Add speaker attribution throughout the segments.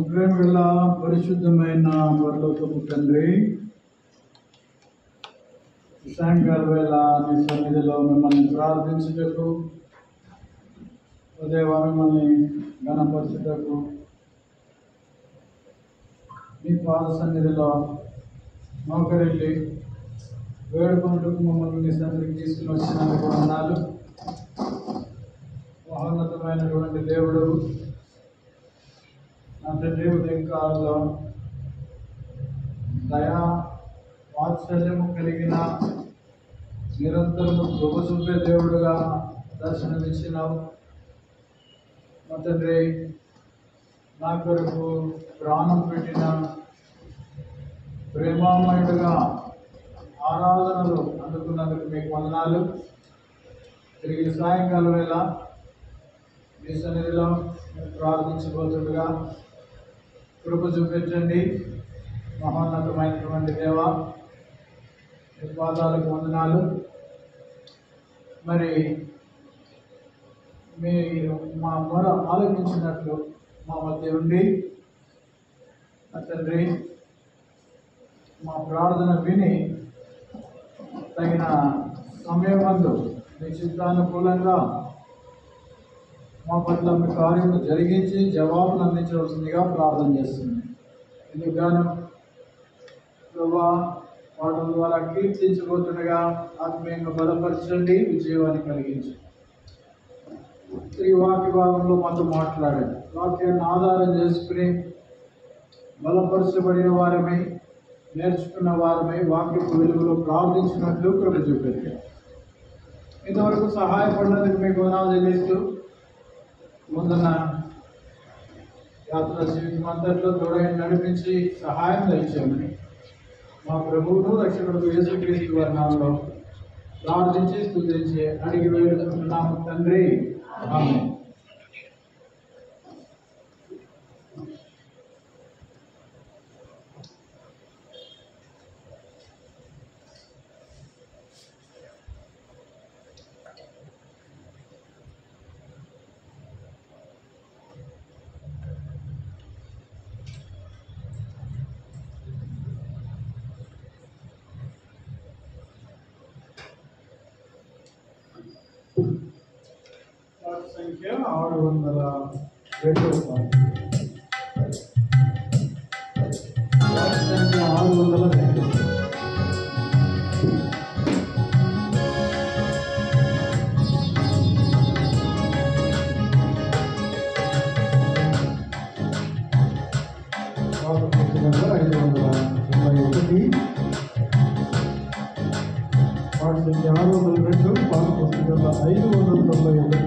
Speaker 1: ప్రేమగల పరిశుద్ధమైన పరలోకపు తండ్రి, సాయంకాల వేళ నీ సన్నిధిలో మిమ్మల్ని ప్రార్థించుటకు, ఉదయం మిమ్మల్ని ఘనపరచుటకు, నీ పాద సన్నిధిలో మోకరిల్లి వేడుకొనుటకు మమ్మల్ని నీ సన్నిధికి తీసుకుని వచ్చినందుకు వందనాలు. మహోన్నతమైనటువంటి దేవుడు, నా తండ్రి, ఉదయకాలంలో దయా వాత్సల్యము కలిగిన నిరంతరము కృప చూపే దేవుడుగా దర్శనమిచ్చినావు. మా తండ్రి, నా కొరకు ప్రాణం పెట్టిన ప్రేమామయుడుగా ఆరాధనలు అందుకున్నందుకు మీకు వందనాలు. తిరిగి సాయంకాలం వేళ మీ సన్నిధిలో ప్రార్థించబోతుండగా కృప చూపించండి. మహోన్నతమైనటువంటి దేవ, మీ పాదాలకు వందనాలు. మరి మీరు మా మొర ఆలోచించినట్లు మా మధ్య ఉండి, తండ్రి, మా ప్రార్థన విని తగిన సమయమందు మీ చిత్తానుకూలంగా మా పట్ల మీ కార్యము జరిగించి జవాబును అందించవలసిందిగా ప్రార్థన చేస్తుంది. ఎందుకుగాను ప్రభా, పాటల ద్వారా కీర్తించబోతుండగా ఆత్మీయంగా బలపరచండి, విజయవాన్ని కలిగించండి. ఈ వాక్య భాగంలో మాతో మాట్లాడండి. వాక్యాన్ని ఆధారం చేసుకుని బలపరచబడిన వారమై, నేర్చుకున్న వారమై వాక్యపు వెలుగులో ప్రార్థించినట్లు కృప చూపెట్టారు. ఇంతవరకు సహాయపడినందుకు మీకు వందనాలు చెల్లిస్తూ, ముందున్న యాత్ర జీవితం అంతట్లో తోడైన నడిపించి సహాయం దయచేయమని మా ప్రభువును రక్షకుడు యేసుక్రీస్తు వారి నామములో ప్రార్థించి స్తుతించి అడిగి వేడుకుంటున్నాము తండ్రి, ఆమేన్. సంఖ్య 602. సంఖ్య 602. పాఠశాల 602, పాఠ పుస్తకాల 591.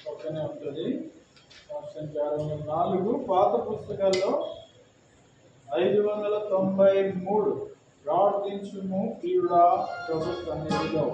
Speaker 1: పక్కనే ఉంటుంది. సంవత్సరం 604 పాత పుస్తకాల్లో 593 ప్రార్థించుము ప్రియుడా ప్రభు సన్నిధిలో.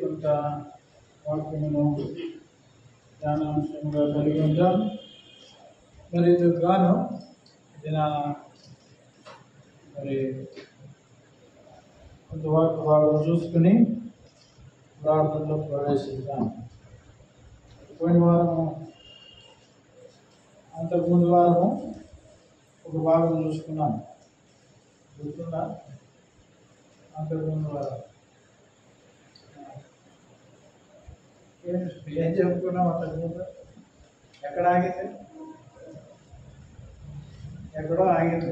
Speaker 1: కొంత వాక్యమును ధ్యానాంశంగా కలిగి ఉంటాం. మరి ఇది గాను మరి కొంత వాక్య భాగం చూసుకుని ప్రార్థనలో ప్రవేశిద్దాం. పోయిన వారము అంతకుముందు వారము ఒక భాగం చూసుకున్నాం, గుర్తుందా? అంతకుముందు వారం ఏం చెప్పుకున్నాం? అంతకుముందు ఎక్కడ ఆగింది? ఎక్కడో ఆగింది.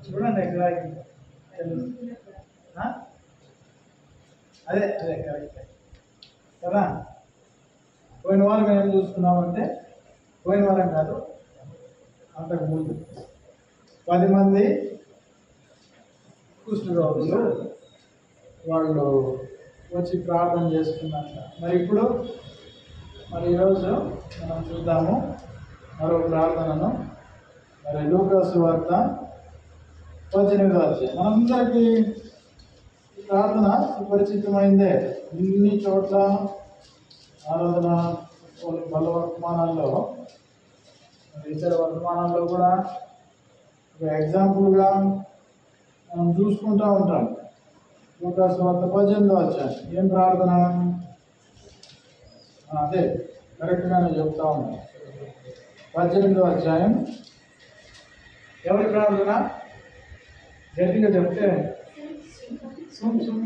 Speaker 1: చూడండి ఎక్కడ ఆగింది. అదే అదే కరెక్ట్ కదా. పోయిన వారం ఏం చూసుకున్నామంటే, పోయిన వారం కాదు అంతకుముందు 10 మంది కుష్ఠరోగులు వాళ్ళు వచ్చి ప్రార్థన చేసుకున్నాక, మరి ఇప్పుడు ఈరోజు మనం చూద్దాము మరో ప్రార్థనను. మరి లూకాసు వార్త 18వ అధ్యాయం. మనందరికీ ప్రార్థన సుపరిచితమైందే. ఇన్ని చోట్ల ఆరాధన వాళ్ళ వర్తమానాల్లో ఇతర వర్తమానాల్లో కూడా ఒక ఎగ్జాంపుల్గా మనం చూసుకుంటూ ఉంటాం. లూకాసు వార్త 18వ అధ్యాయం. ఏం ప్రార్థన? అదే కరెక్ట్గానే చెప్తా ఉన్నాం. 18వ అధ్యాయం. ఎవరి ప్రార్థన? గట్టిగా చెప్తే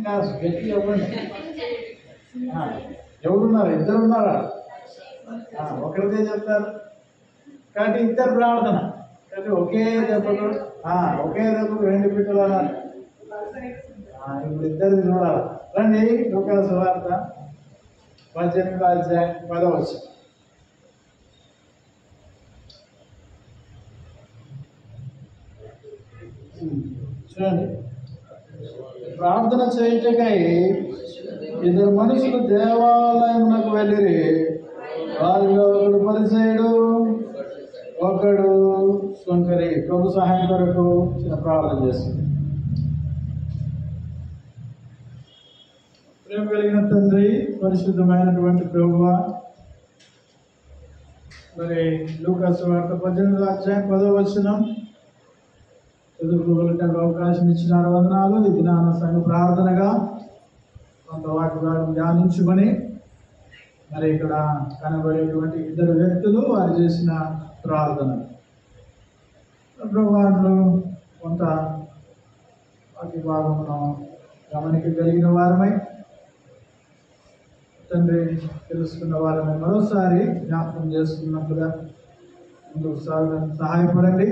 Speaker 1: కాదు, గట్టిగా ఇవ్వండి. ఎవరున్నారు? ఇద్దరు ఉన్నారా? ఒకరిదే చెప్తారు కాబట్టి ఇద్దరు ప్రార్థన. కాబట్టి ఒకే దెబ్బకు రెండు పిట్టలు అన్నారు. ఇప్పుడు ఇద్దరిది చూడాలి. రండి లూకాసు వార్త 18వ అధ్యాయం 10వ వచనం. చూడండి. ప్రార్థన చేయుటకై ఇద్దరు మనుషులు దేవాలయమునకు వెళ్ళిరి. వారిలో ఒకడు పరిసయ్యుడు, ఒకడు సుంకరి. ప్రభు సహాయం కొరకు చిన్న ప్రార్థన చేస్తుంది. ప్రేమ కలిగిన తండ్రి, పరిశుద్ధమైనటువంటి ప్రభువా, మరి లూకాసు వార్త 18వ అధ్యాయం 10వ వచనం చదువుకోగలిగిన అవకాశం ఇచ్చినారు. వందనాలు. ఇది నా సంఘ ప్రార్థనగా కొంత వాటి ధ్యానించుకొని మరి ఇక్కడ కనబడేటువంటి ఇద్దరు వ్యక్తులు వారు చేసిన ప్రార్థన ప్రభువారు కొంత వాటి భాగంలో గమనికగలిగిన వారమై తండ్రి తెలుసుకున్న వారమై మరోసారి జ్ఞాపకం చేసుకున్నట్లుగా ముందుకు సాగడానికి సహాయపడండి.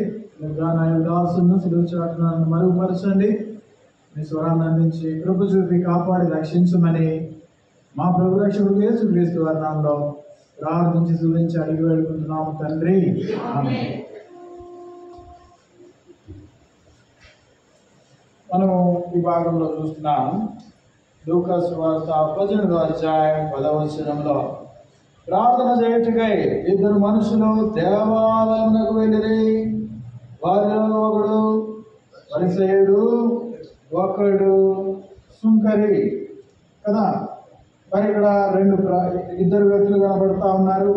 Speaker 1: దాసును సులువు చాటును మరుగుపరచండి. మీ స్వరాన్ని అందించి కృప చూపి కాపాడి రక్షించమని మా ప్రభు రక్షకుడు యేసుక్రీస్తు వారి నామములో ప్రార్థించి స్తుతించి అడిగి వేడుకుంటున్నాము తండ్రి. ఆమేన్. మనం ఈ భాగంలో చూస్తున్నాం. లూకాసు వార్త 18వ అధ్యాయం 10వ వచనంలో ప్రార్థన చేయుటకై ఇద్దరు మనుషులు దేవాలయమునకు వెళ్ళిరి. వారిలో ఒకడు పరిసయ్యుడు, ఒకడు సుంకరి కదా. మరి ఇక్కడ ఇద్దరు వ్యక్తులు కనబడతా ఉన్నారు.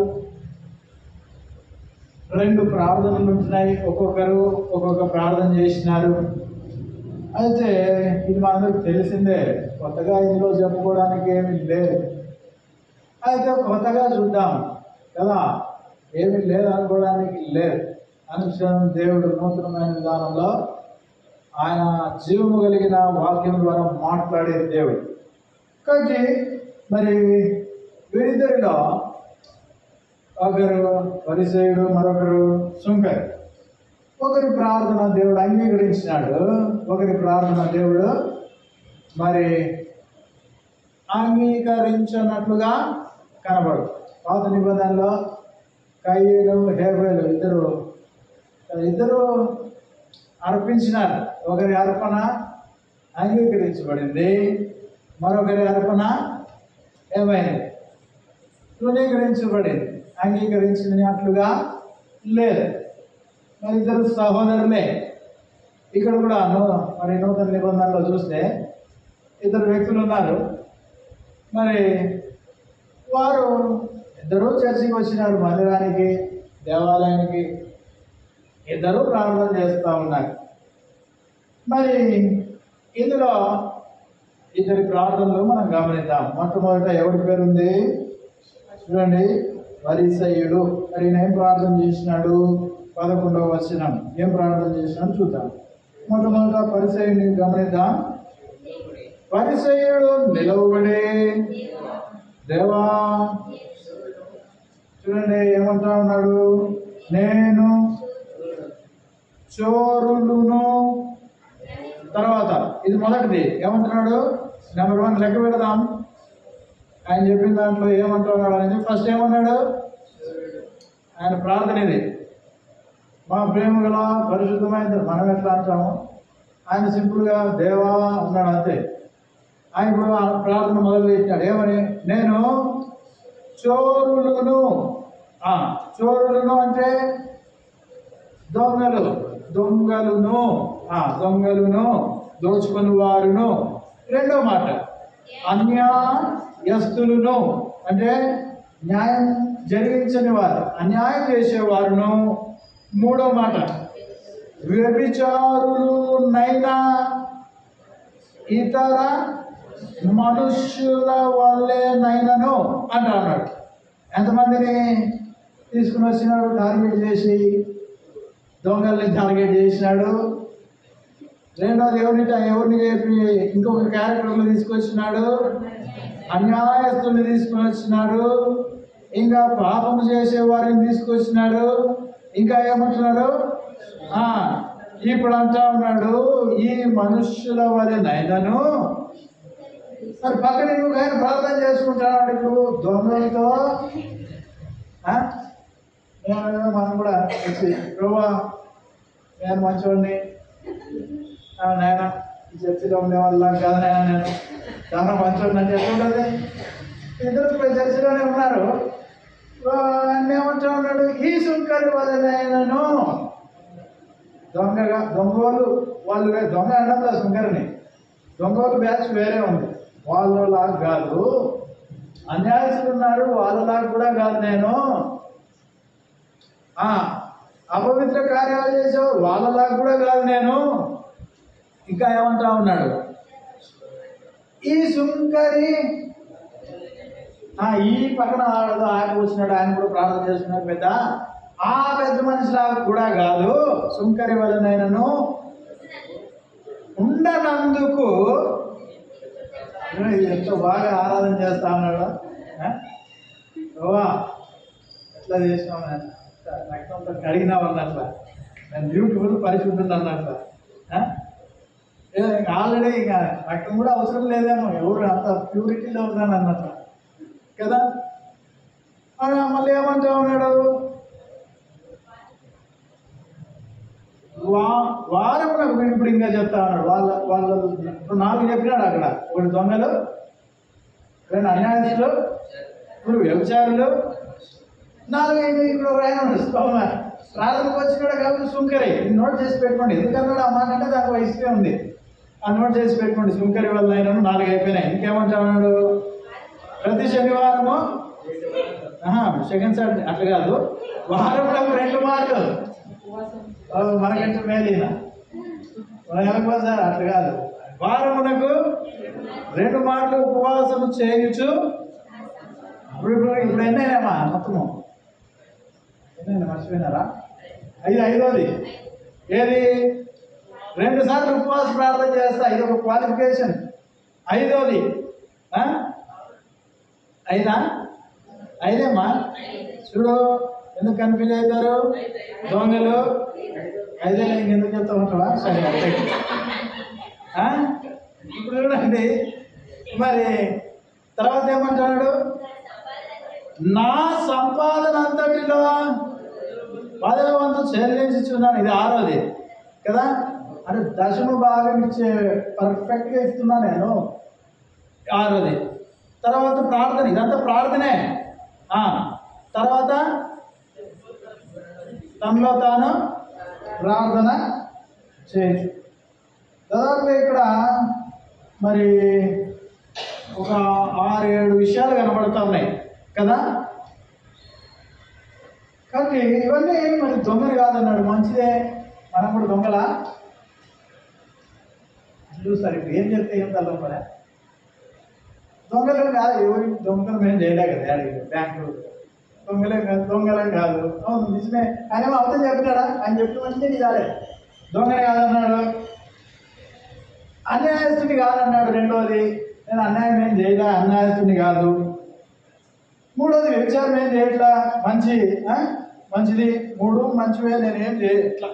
Speaker 1: రెండు ప్రార్థనలు ఉంటున్నాయి. ఒక్కొక్కరు ఒక్కొక్క ప్రార్థన చేసినారు. అయితే ఇది మనందరికి తెలిసిందే, కొత్తగా ఇందులో చెప్పుకోవడానికి ఏమీ లేదు. అయితే కొత్తగా చూద్దాం కదా, ఏమీ లేదు అనుకోవడానికి లేదు. అనుక్షణం దేవుడు నూతనమైన విధానంలో ఆయన జీవము కలిగిన వాక్యం ద్వారా మాట్లాడే దేవుడు. కాబట్టి మరి వీరిద్దరిలో ఒకరు పరిసయ్యుడు, మరొకరు సుంకరి. ఒకరి ప్రార్థన దేవుడు అంగీకరించినాడు, ఒకరి ప్రార్థన దేవుడు మరి అంగీకరించినట్లుగా కనబడు. పాత నిబంధనలో కయ్యేలు, హేబేలు ఇద్దరు అర్పించినారు. ఒకరి అర్పణ అంగీకరించబడింది, మరొకరి అర్పణ ఏమైంది? తృణీకరించబడింది. అంగీకరించినట్లుగా లేదు. మరి ఇద్దరు సహోదరులే. ఇక్కడ కూడా మరి నూతన నిబంధనలో చూస్తే ఇద్దరు వ్యక్తులు ఉన్నారు. మరి వారు ఇద్దరు చర్చికి వచ్చినారు, మందిరానికి, దేవాలయానికి. ఇద్దరు ప్రార్థన చేస్తూ ఉన్నారు. మరి ఇందులో ఇద్దరి ప్రార్థనలు మనం గమనిద్దాం. మొట్టమొదట ఎవరి పేరు ఉంది చూడండి, పరిసయ్యుడు. మరి ఈయన ఏం ప్రార్థన చేసినాడు? 11వ వచనం. ఏం ప్రార్థన చేసినాడు చూద్దాం. మొట్టమొదట పరిసయ్యుడిని గమనిద్దాం. పరిసయ్యుడు నిలవబడే దేవా, చూడండి ఏమంటా ఉన్నాడు? నేను చోరులును. తర్వాత ఇది మొదటిది ఏమంటున్నాడు? నెంబర్ 1 లెక్క పెడదాం. ఆయన చెప్పిన దాంట్లో ఏమంటున్నాడు అనేది ఫస్ట్ ఏమన్నాడు? ఆయన ప్రార్థన ఇది. మా ప్రేమ గల పరిశుద్ధమైన, మనం ఎట్లా అంటాము, ఆయన సింపుల్గా దేవా అన్నాడు అంతే. ఆయన ఇప్పుడు ప్రార్థన మొదలు పెట్టినాడు. ఏమని? నేను చోరులను. చోరులను అంటే దొంగలును, దోచుకుని వారును. రెండో మాట అన్యాయస్తులను అంటే న్యాయం జరిగించని వారు, అన్యాయం చేసేవారును. మూడో మాట, వ్యభిచారులనైనా ఇతర మనుష్యుల వల్లేనైనను అన్నాడు. ఎంతమందిని తీసుకుని వచ్చినాడు? టార్గెట్ చేసి దొంగల్ని టార్గెట్ చేసినాడు. రెండోది ఎవరిని చెప్పి ఇంకొక క్యారెక్టర్లు తీసుకొచ్చినాడు, అన్యాయస్తుల్ని తీసుకుని వచ్చినాడు, ఇంకా పాపము చేసే వారిని తీసుకొచ్చినాడు. ఇంకా ఏమంటున్నాడు? ఇప్పుడు అంటా ఉన్నాడు, ఈ మనుష్యుల వలెనైనను. మరి పక్కన ఇంకొక ఆయన ప్రార్థన చేసుకుంటాడు ఇప్పుడు దొంగలతో. మనం కూడా వచ్చి, ప్రభువా నేను మంచివాడిని నాయన, ఈ చర్చిలో ఉండే వాళ్ళ కాదు నాయన, నేను చాలా మంచివాడిని అని చెప్పుకుంటుంది. ఇద్దరు చర్చిలోనే ఉన్నారు. ఆయన ఏమంటా ఉన్నాడు? ఈ సుంకరి వలనైనను. దొంగలు వాళ్ళు దొంగ అనడం సుంకరిని, దొంగలు బ్యాచ్ వేరే ఉంది. వాళ్ళలాగా కాదు, అన్యాయస్తులు ఉన్నారు, వాళ్ళలాగా కూడా కాదు నేను. అపవిత్ర కార్యాలు చేసేవారు వాళ్ళలాగా కూడా కాదు నేను. ఇంకా ఏమంటా ఉన్నాడు? ఈ సుంకరి, ఈ పక్కన ఆయన వచ్చినాడు, ఆయన కూడా ప్రార్థన చేస్తున్నాడు పెద్ద, ఆ పెద్ద మనిషిలాగా కూడా కాదు, సుంకరి వలనైనను ఉండనందుకు. ఎంతో బాగా ఆరాధన చేస్తా ఉన్నాడు. ఎట్లా చేసినావు, రక్తంతో కడిగినావు అన్నట్ల, నేను బ్యూటిఫుల్ పరిశుద్ధుడు అన్నట్ల. ఆల్రెడీ ఇంకా రక్తం కూడా అవసరం లేదేమో, ఎవరు అంత ప్యూరిటీలో ఉన్నాను అన్నట్ల కదా. మళ్ళీ ఏమంటా ఉన్నాడు? వారమునకు ఇప్పుడు ఇంకా చెప్తా ఉన్నాడు. వాళ్ళ 4 చెప్పినాడు అక్కడ. ఒకటి దొంగలు, 2 అన్యాయస్తులు, 3 వ్యభిచారులు, 4 ఇప్పుడు ఒక ఆయన ప్రార్థనకు వచ్చినాడు కాబట్టి సుంకరి. నోట్ చేసి పెట్టుకోండి. ఎందుకన్నాడు ఆ మాట అంటే దానికి హిస్టరీ ఉంది. ఆ నోట్ చేసి పెట్టుకోండి. సుంకరి వల్ల అయినా 4 అయిపోయినాయి. ఇంకేమంటా ఉన్నాడు? ప్రతి శనివారము, సెకండ్ సాటర్డే అట్లా కాదు, వారంలో 2 మార్లు మనకంటే మేలీనా సార్, అట్లా కాదు, వారమునకు 2 మార్లు ఉపవాసము చేయుచు. ఇప్పుడు ఎన్నైనామా మొత్తము? ఎన్నైనా మర్చిపోయినారా? ఐదోది ఏది? 2 సార్లు ఉపవాస ప్రార్థన చేస్తా, ఇది ఒక క్వాలిఫికేషన్. 5వది అయిదేమ్మా. చూడు ఎందుకు కన్ఫ్యూజ్ అవుతారు దొంగలు? 5 ఇంకెందుకు చెప్తా ఉంటావా? సరే, ఇప్పుడు చూడండి. మరి తర్వాత ఏమంటున్నాడు? నా సంపాదన అంతటిలో 10వ వంతు చెల్లించుచున్నాను. ఇది 6వది కదా. అంటే దశమ భాగం ఇచ్చే పర్ఫెక్ట్గా ఇస్తున్నా నేను. 6వది. తర్వాత ప్రార్థన, ఇదంతా ప్రార్థనే. తర్వాత తనలో తాను ప్రార్థన చేయొచ్చు. దాదాపు ఇక్కడ మరి ఒక 6-7 విషయాలు కనబడుతూ ఉన్నాయి కదా. కాబట్టి ఇవన్నీ మరి దొంగలు కాదన్నాడు. మంచిదే, మనం కూడా దొంగలా చూస్తారు. ఇప్పుడు ఏం చెప్తే ఏం తల్లపడ దొంగలు కాదు. ఎవరి దొంగలు మేము చేయలే కదా. బ్యాంకులు దొంగలం కాదు. అవును నిజమే. ఆయన అవతల చెప్పినాడా? ఆయన చెప్పిన మంచిదే నీ కాలే. దొంగని కాదన్నాడు, అన్యాయస్తుని కాదన్నాడు. 2వది, నేను అన్యాయం ఏం చేయలే, అన్యాయస్తుని కాదు. 3వది, వ్యభిచారం ఏం చేయట్లా, మంచిది. 3 మంచివే, నేనేం చేయట్లా.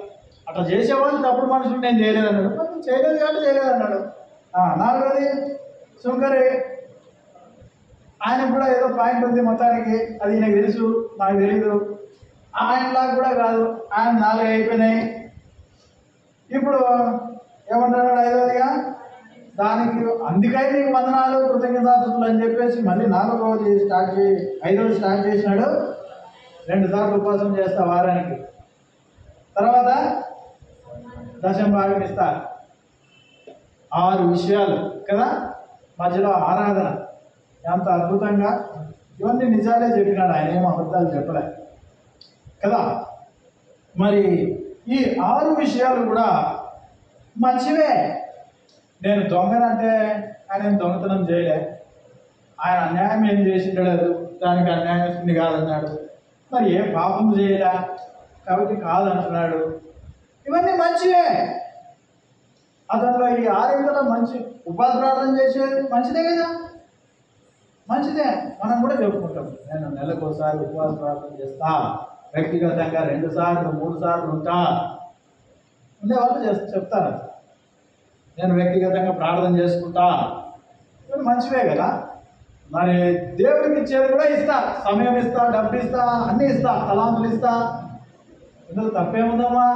Speaker 1: అట్లా చేసేవాళ్ళు తప్పుడు మనుషులు నేను చేయలేదన్నాడు. చేయలేదు కాబట్టి చేయలేదన్నాడు. 4వది, సుంకరి. ఆయనకు కూడా ఏదో పాయింట్ ఉంది మొత్తానికి, అది నాకు తెలుసు, నాకు తెలీదు. ఆయనలాగా కూడా కాదు. ఆయన 4 అయిపోయినాయి. ఇప్పుడు ఏమంటాడు? 5వదిగా దానికి అందుకై నీకు వందనాలు కృతజ్ఞతాస్తుతులు అని చెప్పేసి మళ్ళీ 4వది స్టార్ట్ 5వది స్టార్ట్ చేసినాడు. 2 సార్లు ఉపవాసం చేస్తా వారానికి. తర్వాత దశమ భాగం ఇస్తా. 6 విషయాలు కదా. మధ్యలో ఆరాధన ఎంత అద్భుతంగా ఇవన్నీ నిజాలే చెప్పినాడు, ఆయన ఏం అబద్ధాలు చెప్పలే కదా. మరి ఈ 6 విషయాలు కూడా మంచివే. నేను దొంగనంటే ఆయన ఏం దొంగతనం చేయలే, ఆయన అన్యాయం ఏం చేసిండలేదు, దానికి అన్యాయస్తుంది కాదన్నాడు. మరి ఏ పాపం చేయలే కాబట్టి కాదంటున్నాడు. ఇవన్నీ మంచివే. అతనిలో ఈ 6 మంచి ఉపాధి ప్రార్థన చేసేది మంచిదే కదా, మంచిదే. మనం కూడా చెప్పుకుంటాం, నేను నెలకు ఒకసారి ఉపవాస ప్రార్థన చేస్తా, వ్యక్తిగతంగా 2 సార్లు 3 సార్లు ఉంటా ఉండేవాళ్ళు చెప్తారు, నేను వ్యక్తిగతంగా ప్రార్థన చేసుకుంటా. ఇవన్నీ మంచివే కదా. మరి దేవుడికి ఇచ్చేది కూడా ఇస్తా, సమయం ఇస్తా, డబ్బు ఇస్తా, అన్నీ ఇస్తా, తలాంతులు ఇస్తా. ఇందులో తప్పేముందమ్మా?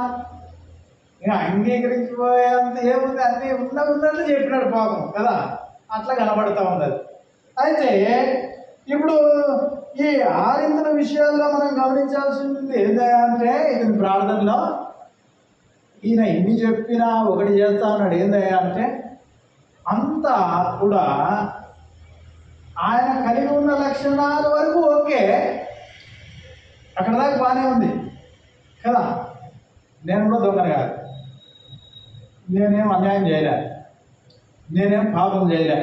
Speaker 1: ఇంకా అంగీకరించిపోయేంత ఏముంది, అన్నీ ఉన్నట్లు చెప్పినాడు పాపం కదా, అట్లా కనబడతా ఉన్నది. అయితే ఇప్పుడు ఈ 6 విషయాల్లో మనం గమనించాల్సింది ఏంటంటే, ఇది ప్రార్థనలో ఈయన ఇన్ని చెప్పినా ఒకటి చేస్తా ఉన్నాడు. ఏందయ్యా అంటే, అంతా కూడా ఆయన కలిగి ఉన్న లక్షణాల వరకు ఓకే, అక్కడ దాకా బాగానే ఉంది కదా. నేను కూడా దొంగను కాదు, నేనేం అన్యాయం చేయలే, నేనేం పాపం చేయలే,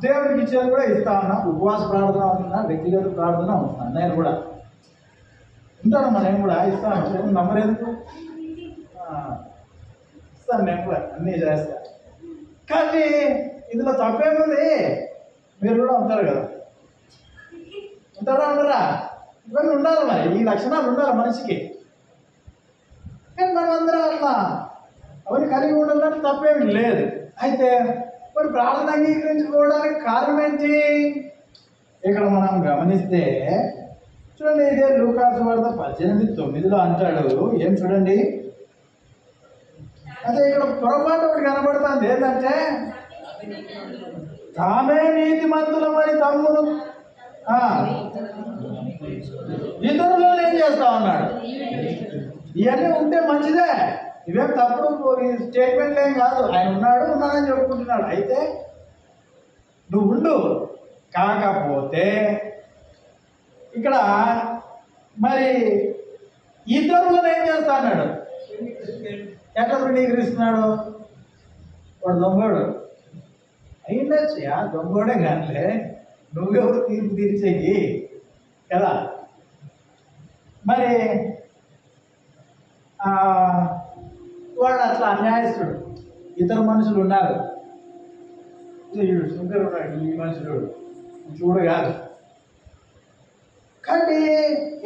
Speaker 1: దేవుడికి ఇచ్చేది కూడా ఇస్తా ఉన్నా, ఉపవాస ప్రార్థన అవుతున్నా, వ్యక్తిగత ప్రార్థన అవుతున్నా, నేను కూడా ఉంటాను. నేను కూడా ఇస్తాను, నమ్మలేదు, ఇస్తాను, నేను కూడా అన్నీ చేస్తా. కానీ ఇందులో తప్పేముంది? మీరు కూడా ఉంటారు కదా, ఉంటారా ఉండరా? ఇవన్నీ ఉండాలి, మరి ఈ లక్షణాలు ఉండాలి మనిషికి. కానీ మనం అందరం అట్లా అవన్నీ కలిగి ఉండాలంటే తప్పేమి లేదు. అయితే మరి ప్రార్థన అంగీకరించుకోవడానికి కారణం ఏంటి? ఇక్కడ మనం గమనిస్తే చూడండి, ఇదే లూకాసు వార్త 18:9 అంటాడు. ఏం చూడండి, అదే ఇక్కడ పొరపాటు ఒకటి కనబడుతుంది. ఏంటంటే, తామే నీతిమంతులమని తమ్ముడు ఇతరులను ఏం చేస్తా ఉన్నాడు. ఇవన్నీ ఉంటే మంచిదే, ఇవేం తప్పుడు స్టేట్మెంట్లు ఏం కాదు. ఆయన ఉన్నాడని చెప్పుకుంటున్నాడు. అయితే నువ్వు ఉండు, కాకపోతే ఇక్కడ మరి ఇతరులను ఏం చేస్తా అన్నాడు. ఎట్లా ధృవీకరిస్తున్నాడు? వాడు దొంగోడు అయిండొచ్చు, దొంగోడే కాదులే, నువ్వెవరు తీర్పు తీర్చేకి కదా. మరి వాడు అట్లా అన్యాయస్తుడు. ఇతర మనుషులు ఉన్నారు, శంకరు ఉన్నాడు, ఈ మనుషుడు చూడు కాదు. కానీ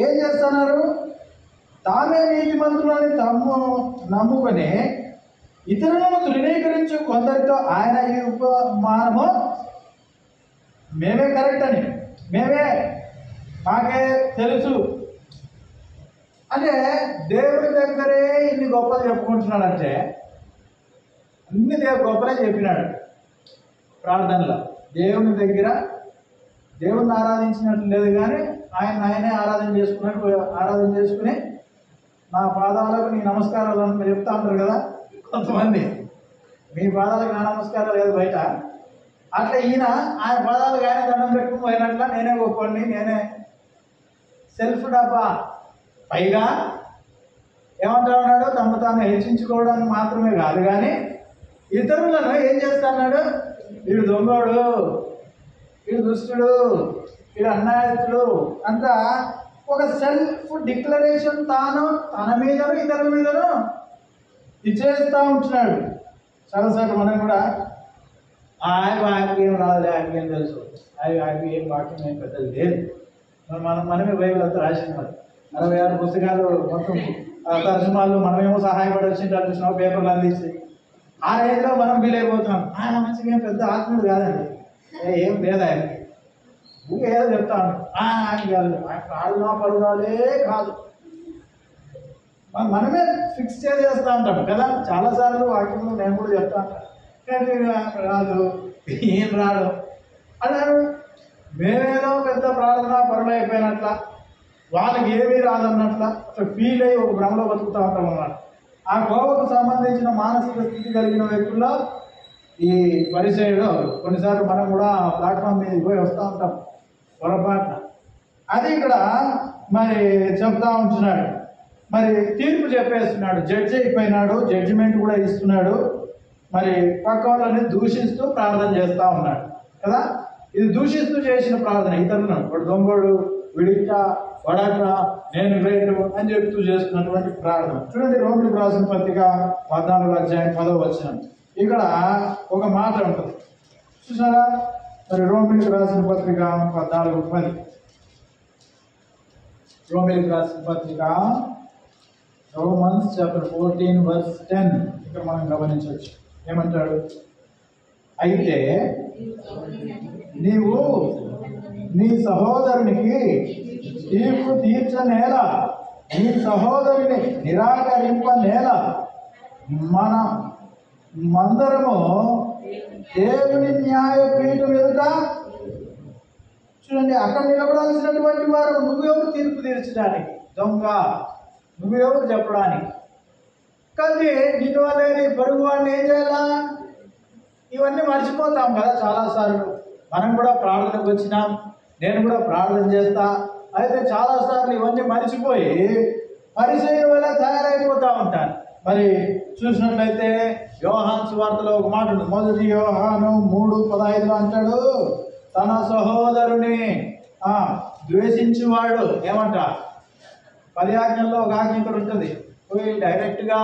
Speaker 1: ఏం చేస్తున్నారు? తామే నీతిమంతులని నమ్ముకొని ఇతరులను ధృవీకరించు కొందరితో ఆయన ఈ ఉపమానము మేమే కరెక్ట్ అని, మాకే తెలుసు అంటే దేవుడి దగ్గరే ఇన్ని గొప్పలు చెప్పుకుంటున్నాడంటే, అన్ని గొప్పలే చెప్పినాడు ప్రార్థనలో. దేవుని దగ్గర దేవుణ్ణి ఆరాధించినట్లు లేదు, కానీ ఆయనే ఆరాధన చేసుకుని నా పాదాలకు నీ నమస్కారాలు అని చెప్తా ఉంటారు కదా కొంతమంది. మీ పాదాలకు నా నమస్కారం లేదు బయట, అట్లా ఈయన ఆయన పాదాలకు ఆయన దండం పెట్టుకుని పోయినట్ల నేనే గొప్పండి, నేనే సెల్ఫ్ డబ్బా. పైగా ఏమంటా ఉన్నాడు? తమ తాను హెచ్చించుకోవడానికి మాత్రమే కాదు, కానీ ఇతరులను ఏం చేస్తున్నాడు? వీడు దొంగోడు, వీడు దుష్టుడు, వీడు అన్యాయస్తుడు అంతా ఒక సెల్ఫ్ డిక్లరేషన్ తాను తన మీదను ఇతరుల మీదను ఇచ్చేస్తూ ఉంటున్నాడు. చాలాసార్లు మనం కూడా ఆయనకి ఏం రాదులే, ఆయనకి ఏం తెలుసు, ఆయనకి ఏం వాక్యం ఏం పెద్దది లేదు, మనమే బైబిల్ అంతా రాసినారు. 66 పుస్తకాలు మొత్తం తర్జుమాలు మనమేమో సహాయపడొచ్చింటారు చూసినా, పేపర్లు అందించి ఆ రేంజ్లో మనం ఫీల్ అయిపోతున్నాం. ఆయన మంచిగా ఏం పెద్ద ఆత్మీయుడు కాదండి, ఏం లేదు ఆయనకి, ఏదో చెప్తాను ఆయన కాదు, ఆయన ప్రార్థనా పరుగాలే కాదు, మనమే ఫిక్స్ చేస్తూ ఉంటాం కదా. చాలాసార్లు వాక్యంలో నేను కూడా చెప్తాను, రాదు, ఏం రాడు అన్నాడు. మేమేదో పెద్ద ప్రార్థనా పరులు అయిపోయినట్ల, వాళ్ళకి ఏమీ రాదన్నట్ల అట్లా ఫీల్ అయ్యి ఒక భ్రమలో బతుకుతూ ఉంటాం అన్నమాట. ఆ కోవకు సంబంధించిన మానసిక స్థితి కలిగిన వ్యక్తుల్లో ఈ పరిచయుడు. కొన్నిసార్లు మనం కూడా ప్లాట్ఫామ్ మీద పోయి వస్తూ ఉంటాం, పొరపాటున. అది ఇక్కడ మరి చెప్తా ఉంటున్నాడు. మరి తీర్పు చెప్పేస్తున్నాడు, జడ్జి అయిపోయినాడు, జడ్జిమెంట్ కూడా ఇస్తున్నాడు. మరి పక్క వాళ్ళని దూషిస్తూ ప్రార్థన చేస్తూ ఉన్నాడు కదా. ఇది దూషిస్తూ చేసిన ప్రార్థన. ఇతరులను వాడు దొంగోడు, విడిట, వడట, నేను గ్రేటు అని చెప్తూ చేస్తున్నటువంటి ప్రార్థన. చూడండి, రోమిలకు రాసిన పత్రిక 14:10 ఇక్కడ ఒక మాట ఉంటుంది చూసారా. మరి రోమిలకు రాసిన పత్రిక 14:10. రోమిలకు రాసిన పత్రిక Romans chapter 14:10 ఇక్కడ మనం గమనించవచ్చు. ఏమంటాడు? అయితే నీవు నీ సహోదరునికి తీర్పు తీర్చనేలా, నీ సహోదరుని నిరాకరింపనేలా, మందరము దేవుని న్యాయపీఠం ఎదుట. చూడండి, అక్కడ నిలబడాల్సినటువంటి వారు నువ్వెవరు తీర్పు తీర్చడానికి? దొంగ నువ్వెవరు చెప్పడానికి? కానీ నిన్ను అనేది పొరుగు వాడిని ఏం చేయాలా? ఇవన్నీ మర్చిపోతాం కదా చాలాసార్లు. మనం కూడా ప్రార్థనకు వచ్చినాం, నేను కూడా ప్రార్థన చేస్తా. అయితే చాలాసార్లు ఇవన్నీ మర్చిపోయి పరిచయం వల్ల తయారైపోతూ ఉంటాను. మరి చూసినట్లయితే యోహాను సువార్తలో ఒక మాట ఉంది. 1 యోహాను 3:15 అంటాడు, తన సహోదరుని ద్వేషించువాడు ఏమంట? 10 ఆజ్ఞల్లో ఒక ఆజ్ఞ ఇక్కడ ఉంటుంది. పోయి డైరెక్ట్గా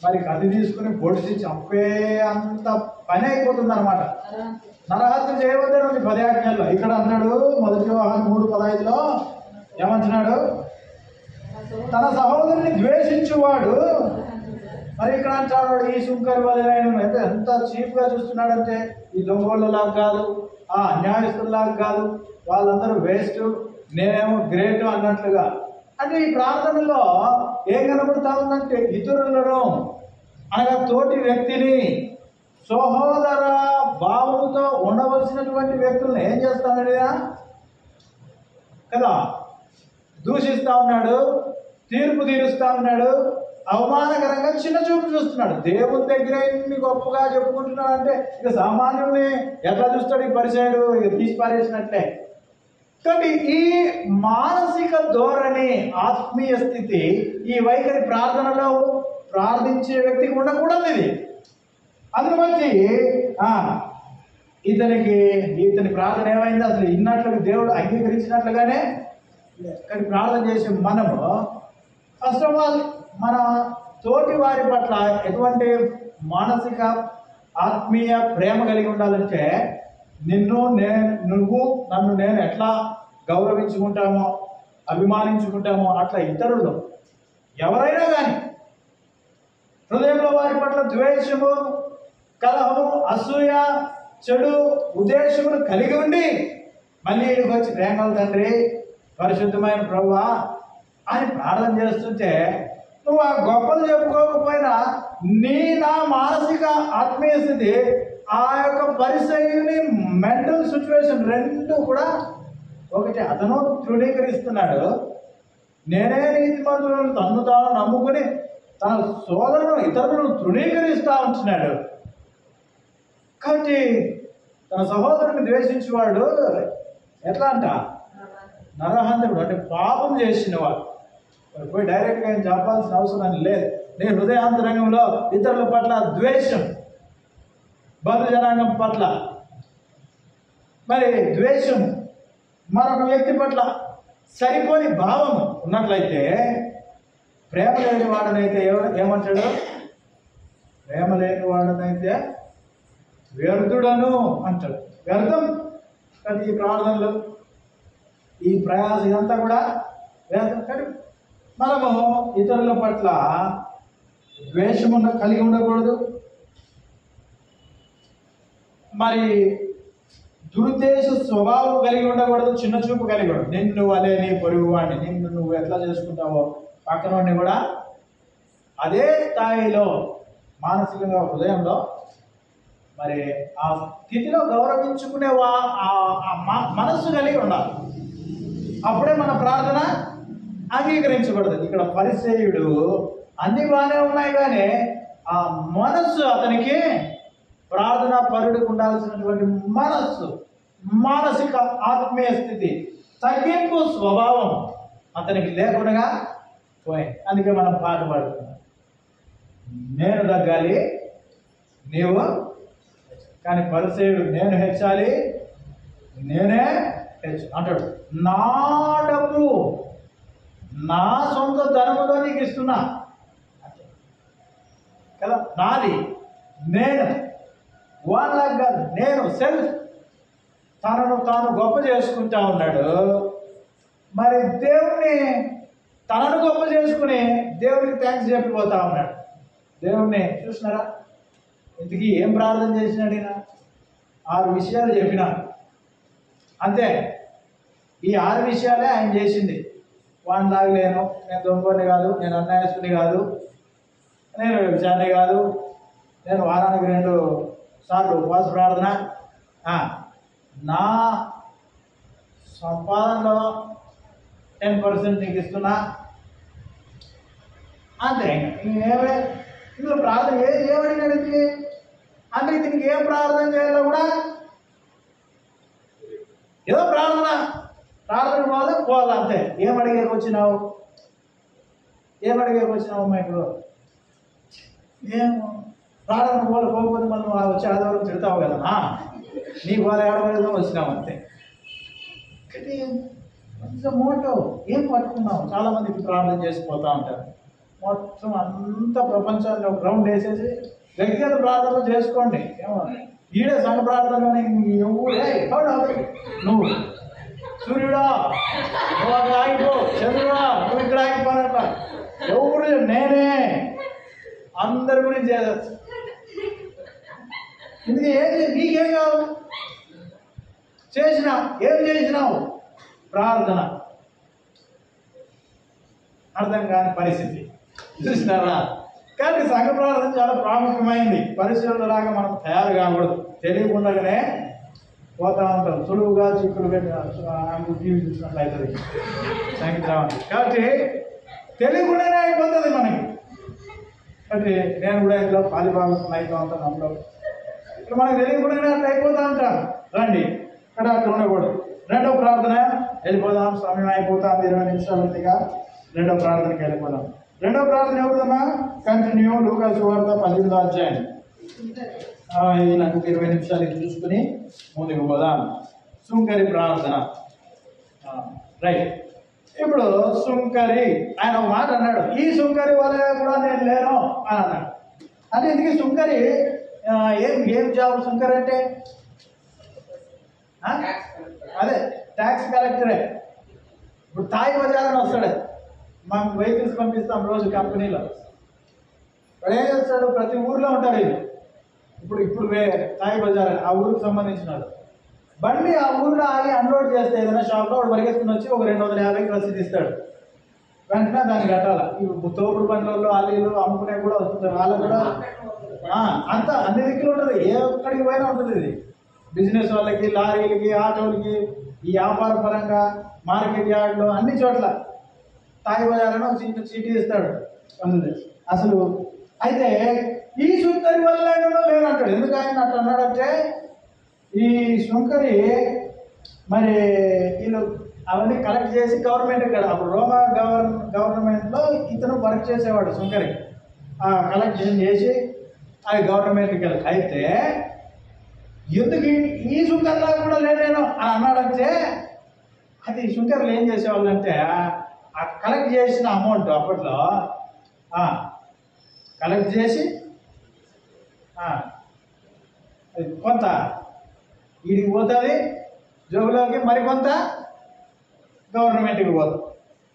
Speaker 1: మరి కత్తి తీసుకుని పొడిచి చంపే అంత పని అయిపోతుంది అనమాట. నరహత్య చేయవద్దని ఉంది 10 ఆజ్ఞల్లో. ఇక్కడ అన్నాడు 1 యోహాను 3:15 ఏమంటున్నాడు? తన సహోదరుని ద్వేషించువాడు. మరి ఇక్కడ అంటాడు ఈ సుంకరి వలన ఎంత చీప్గా చూస్తున్నాడంటే, ఈ దొంగోళ్ళలాగా కాదు, అన్యాయస్తుల్లాగా కాదు, వాళ్ళందరూ వేస్ట్, నేనేమో గ్రేట్ అన్నట్లుగా. అంటే ఈ ప్రార్థనలో ఏం కనబడుతూ ఉందంటే, ఇతరులను అనగా తోటి వ్యక్తిని సహోదర భావంతో ఉండవలసినటువంటి వ్యక్తులను ఏం చేస్తానని కదా దూషిస్తూ ఉన్నాడు, తీర్పు తీరుస్తూ ఉన్నాడు, అవమానకరంగా చిన్న చూపు చూస్తున్నాడు. దేవుని దగ్గర ఇన్ని గొప్పగా చెప్పుకుంటున్నాడు అంటే ఇక సామాన్యుల్ని ఎట్లా చూస్తాడు ఈ పరిచయుడు? ఇక తీసి పారేసినట్లే. కాబట్టి ఈ మానసిక ధోరణి, ఆత్మీయ స్థితి, ఈ వైఖరి ప్రార్థనలో ప్రార్థించే వ్యక్తికి ఉండకూడదు. ఇది అందును బట్టి ఇతని ప్రార్థన ఏమైంది? అసలు ఇన్నట్లుగా దేవుడు అంగీకరించినట్లుగానే కానీ ప్రార్థన చేసే మనము ఫస్ట్ ఆఫ్ ఆల్ మన తోటి వారి పట్ల ఎటువంటి మానసిక ఆత్మీయ ప్రేమ కలిగి ఉండాలంటే, నువ్వు నన్ను నేను ఎట్లా గౌరవించుకుంటామో, అభిమానించుకుంటామో అట్లా ఇతరులు ఎవరైనా కానీ హృదయంలో వారి పట్ల ద్వేషము, కలహము, అసూయ, చెడు ఉద్దేశములు కలిగి ఉండి మళ్ళీ వచ్చి ప్రేమల తండ్రి, పరిశుద్ధమైన ప్రభువా అని ప్రార్థన చేస్తుంటే, నువ్వు ఆ గొప్పలు చెప్పుకోకపోయినా నా మానసిక ఆత్మీయ స్థితి, ఆ యొక్క పరిచయుని మెంటల్ సిచ్యువేషన్ రెండు కూడా ఒకటి. అతను తృణీకరిస్తున్నాడు, నేనే నీతిమంతులను తన్ను తాను నమ్ముకుని తన సోదరులను ఇతరులను తృణీకరిస్తూ ఉంటున్నాడు. కాబట్టి తన సహోదరుని ద్వేషించేవాడు ఎట్లా అంట? నరహంతకుడు, అంటే పాపం చేసిన వాడు. పోయి డైరెక్ట్గా ఏం చెప్పాల్సిన అవసరం లేదు. నీ హృదయాంతరంగంలో ఇతరుల పట్ల ద్వేషం, బంధు జనాంగం పట్ల మరి ద్వేషం, మరొక వ్యక్తి పట్ల సరిపోని భావం ఉన్నట్లయితే, ప్రేమ లేని వాడనైతే ఏమంటాడు? ప్రేమ లేని వాడనైతే వ్యర్థుడను అంటాడు. వ్యర్థం. కానీ ఈ ప్రార్థనలు, ఈ ప్రయాసం ఇదంతా కూడా వ్యర్థం. కానీ మనము ఇతరుల పట్ల ద్వేషం కలిగి ఉండకూడదు. మరి దురుద్దేశ స్వభావం కలిగి ఉండకూడదు, చిన్న చూపు కలిగి ఉండదు. నిన్ను అదే నీ పొరుగు వాడిని నిన్ను నువ్వు ఎట్లా చేసుకుంటావో పక్కన వాడిని కూడా అదే స్థాయిలో మానసికంగా హృదయంలో మరి ఆ స్థితిలో గౌరవించుకునే మనస్సు కలిగి ఉండాలి. అప్పుడే మన ప్రార్థన అంగీకరించబడుతుంది. ఇక్కడ పరిసేయుడు అన్ని బాగానే ఉన్నాయి, కానీ ఆ మనస్సు, అతనికి ప్రార్థనా పరుడికి ఉండాల్సినటువంటి మనస్సు
Speaker 2: మానసిక ఆత్మీయ స్థితి, తగ్గింపు స్వభావం అతనికి లేకుండా పోయింది. అందుకే మనం పాట పాడుతున్నాం, నేను తగ్గాలి నీవు. కానీ పరిసేయుడు నేను హెచ్చాలి నేనే అంటాడు. నా డబ్బు నా సొంత ధనములో నీకు ఇస్తున్నా కదా, నాది, నేను వాళ్ళకి కాదు, నేను సెల్ఫ్, తనను తాను గొప్ప చేసుకుంటా ఉన్నాడు. మరి దేవుణ్ణి తనను గొప్ప చేసుకుని దేవుడికి థ్యాంక్స్ చెప్పిపోతా ఉన్నాడు. దేవుణ్ణి చూసినారా, ఇంతకీ ఏం ప్రార్థన చేసినాడు ఈయన? 6 విషయాలు చెప్పినా అంతే. ఈ 6 విషయాలే ఆయన చేసింది. వాడిని లాగలేను, నేను దొంగని కాదు, నేను అన్యాయస్తుని కాదు, నేను వ్యభిచారిని కాదు, నేను వారానికి 2 సార్లు ఉపవాస ప్రార్థన, నా సంపాదనలో 10% నీకు ఇస్తున్నా, అంతే. ఇంకేమే ఇందులో ప్రార్థన ఏమడిగాడు ఇది? అంటే దీనికి ఏం ప్రార్థన చేయాలో కూడా ఏదో ప్రార్థన పోవాలి అంతే. ఏం అడిగేకి వచ్చినావు అమ్మా? ఇప్పుడు ఏమో ప్రార్థన పోకపోతే మనం వచ్చి ఆదివారం తిడతావు కదా, నీ వాళ్ళ ఏడవడం వచ్చినావు అంతే. మోటో ఏం పట్టుకున్నావు? చాలామందికి ప్రార్థన చేసిపోతూ ఉంటారు. మొత్తం అంత ప్రపంచాన్ని ఒక గ్రౌండ్ వేసేసి వ్యక్తిగత ప్రార్థనలు చేసుకోండి. ఏమో ఈడే సంఘ ప్రార్థనలోనే నువ్వు సూర్యుడా నువ్వు అక్కడ ఆగిపో, చంద్రుడా నువ్వు ఇక్కడ ఆగిపోనట్ల. ఎవరు నేనే అందరి గురించి చేసేస్తా. ఇందుకు నీకేం కావు? ఏం చేసినావు? ప్రార్థన. అర్థం కాని పరిస్థితి చూసినారా? కానీ సంఘ ప్రార్థన చాలా ప్రాముఖ్యమైంది. పరిశీలన లాగా మనం తయారు కాకూడదు. తెలియకుండానే పోతా ఉంటాం, సులువుగా చిక్కులు టీవీ చూసినట్లు అవుతుంది సంగీతం. కాబట్టి తెలియకుండానే అయిపోతుంది మనకి. కాబట్టి నేను కూడా ఇంట్లో పాలిభాగం అవుతూ ఉంటాను. అందులో ఇక్కడ మనకు తెలియకుండానే అట్లా అయిపోతూ ఉంటాను. రండి, ఇక్కడ అట్లా ఉండకూడదు. 2వ ప్రార్థన వెళ్ళిపోదాం, సమయం అయిపోతాం, 20 నిమిషాలు ఉందిగా. 2వ ప్రార్థనకి వెళ్ళిపోదాం. 2వ ప్రార్థన ఎవరిదమ్మా? కంటిన్యూ లూకా సువార్త 18వ అధ్యాయం. ఇది నాకు 20 నిమిషాలు చూసుకుని ముందుకు పోదాం. సుంకరి ప్రార్థన. రైట్. ఇప్పుడు సుంకరి ఆయన ఒక మాట అన్నాడు, ఈ సుంకరి వల్ల కూడా నేను లేను అని అన్నాడు. అంటే ఇందుకు సుంకరి ఏం జాబ్? సుంకరి అంటే అదే ట్యాక్స్ కలెక్టరే. ఇప్పుడు తాయి బజార్ అని వస్తాడు, మాకు వెహికల్స్ పంపిస్తాం రోజు కంపెనీలో. వాడు ఏం చేస్తాడు? ప్రతి ఊర్లో ఉంటారు ఇది. ఇప్పుడు తాయి బజార్ ఆ ఊరికి సంబంధించినాడు. బండి ఆ ఊరిలో ఆగి అన్లోడ్ చేస్తే ఏదైనా షాప్లో వాడు పరిగెత్తుకుని వచ్చి ఒక 250కి రసీదు ఇస్తాడు. వెంటనే దాన్ని కట్టాలి. ఇప్పుడు తోపుడు బండ్లలో ఆలీలు అమ్ముకునే కూడా వస్తుంటారు, వాళ్ళు కూడా అంతా అన్ని దిక్కులు ఉంటుంది. ఏ ఒక్కడికి పోయినా ఉంటుంది ఇది. బిజినెస్ వాళ్ళకి, లారీలకి, ఆటోలకి, ఈ వ్యాపార పరంగా మార్కెట్ యార్డ్లో అన్ని చోట్ల తాయి బజార్లో చిన్న చీటీ ఇస్తాడు అసలు. అయితే ఈ సుంకరి వల్ల లేనంటాడు. ఎందుకు ఆయన అట్లా అన్నాడంటే, ఈ సుంకరి మరి వీళ్ళు అవన్నీ కలెక్ట్ చేసి గవర్నమెంట్ ఇక్కడ అప్పుడు రోమా గవర్నమెంట్లో ఇతను వర్క్ చేసేవాడు సుంకరి. కలెక్షన్ చేసి అది గవర్నమెంట్కి వెళ్ళి. అయితే ఎందుకు ఈ సుంకర్లా కూడా లేనేను అని అన్నాడంటే, అది సుంకర్లు ఏం చేసేవాళ్ళు అంటే, ఆ కలెక్ట్ చేసిన అమౌంట్ అప్పట్లో కలెక్ట్ చేసి కొంత వీడికి పోతుంది జోబులోకి, మరికొంత గవర్నమెంట్కి పోతుంది.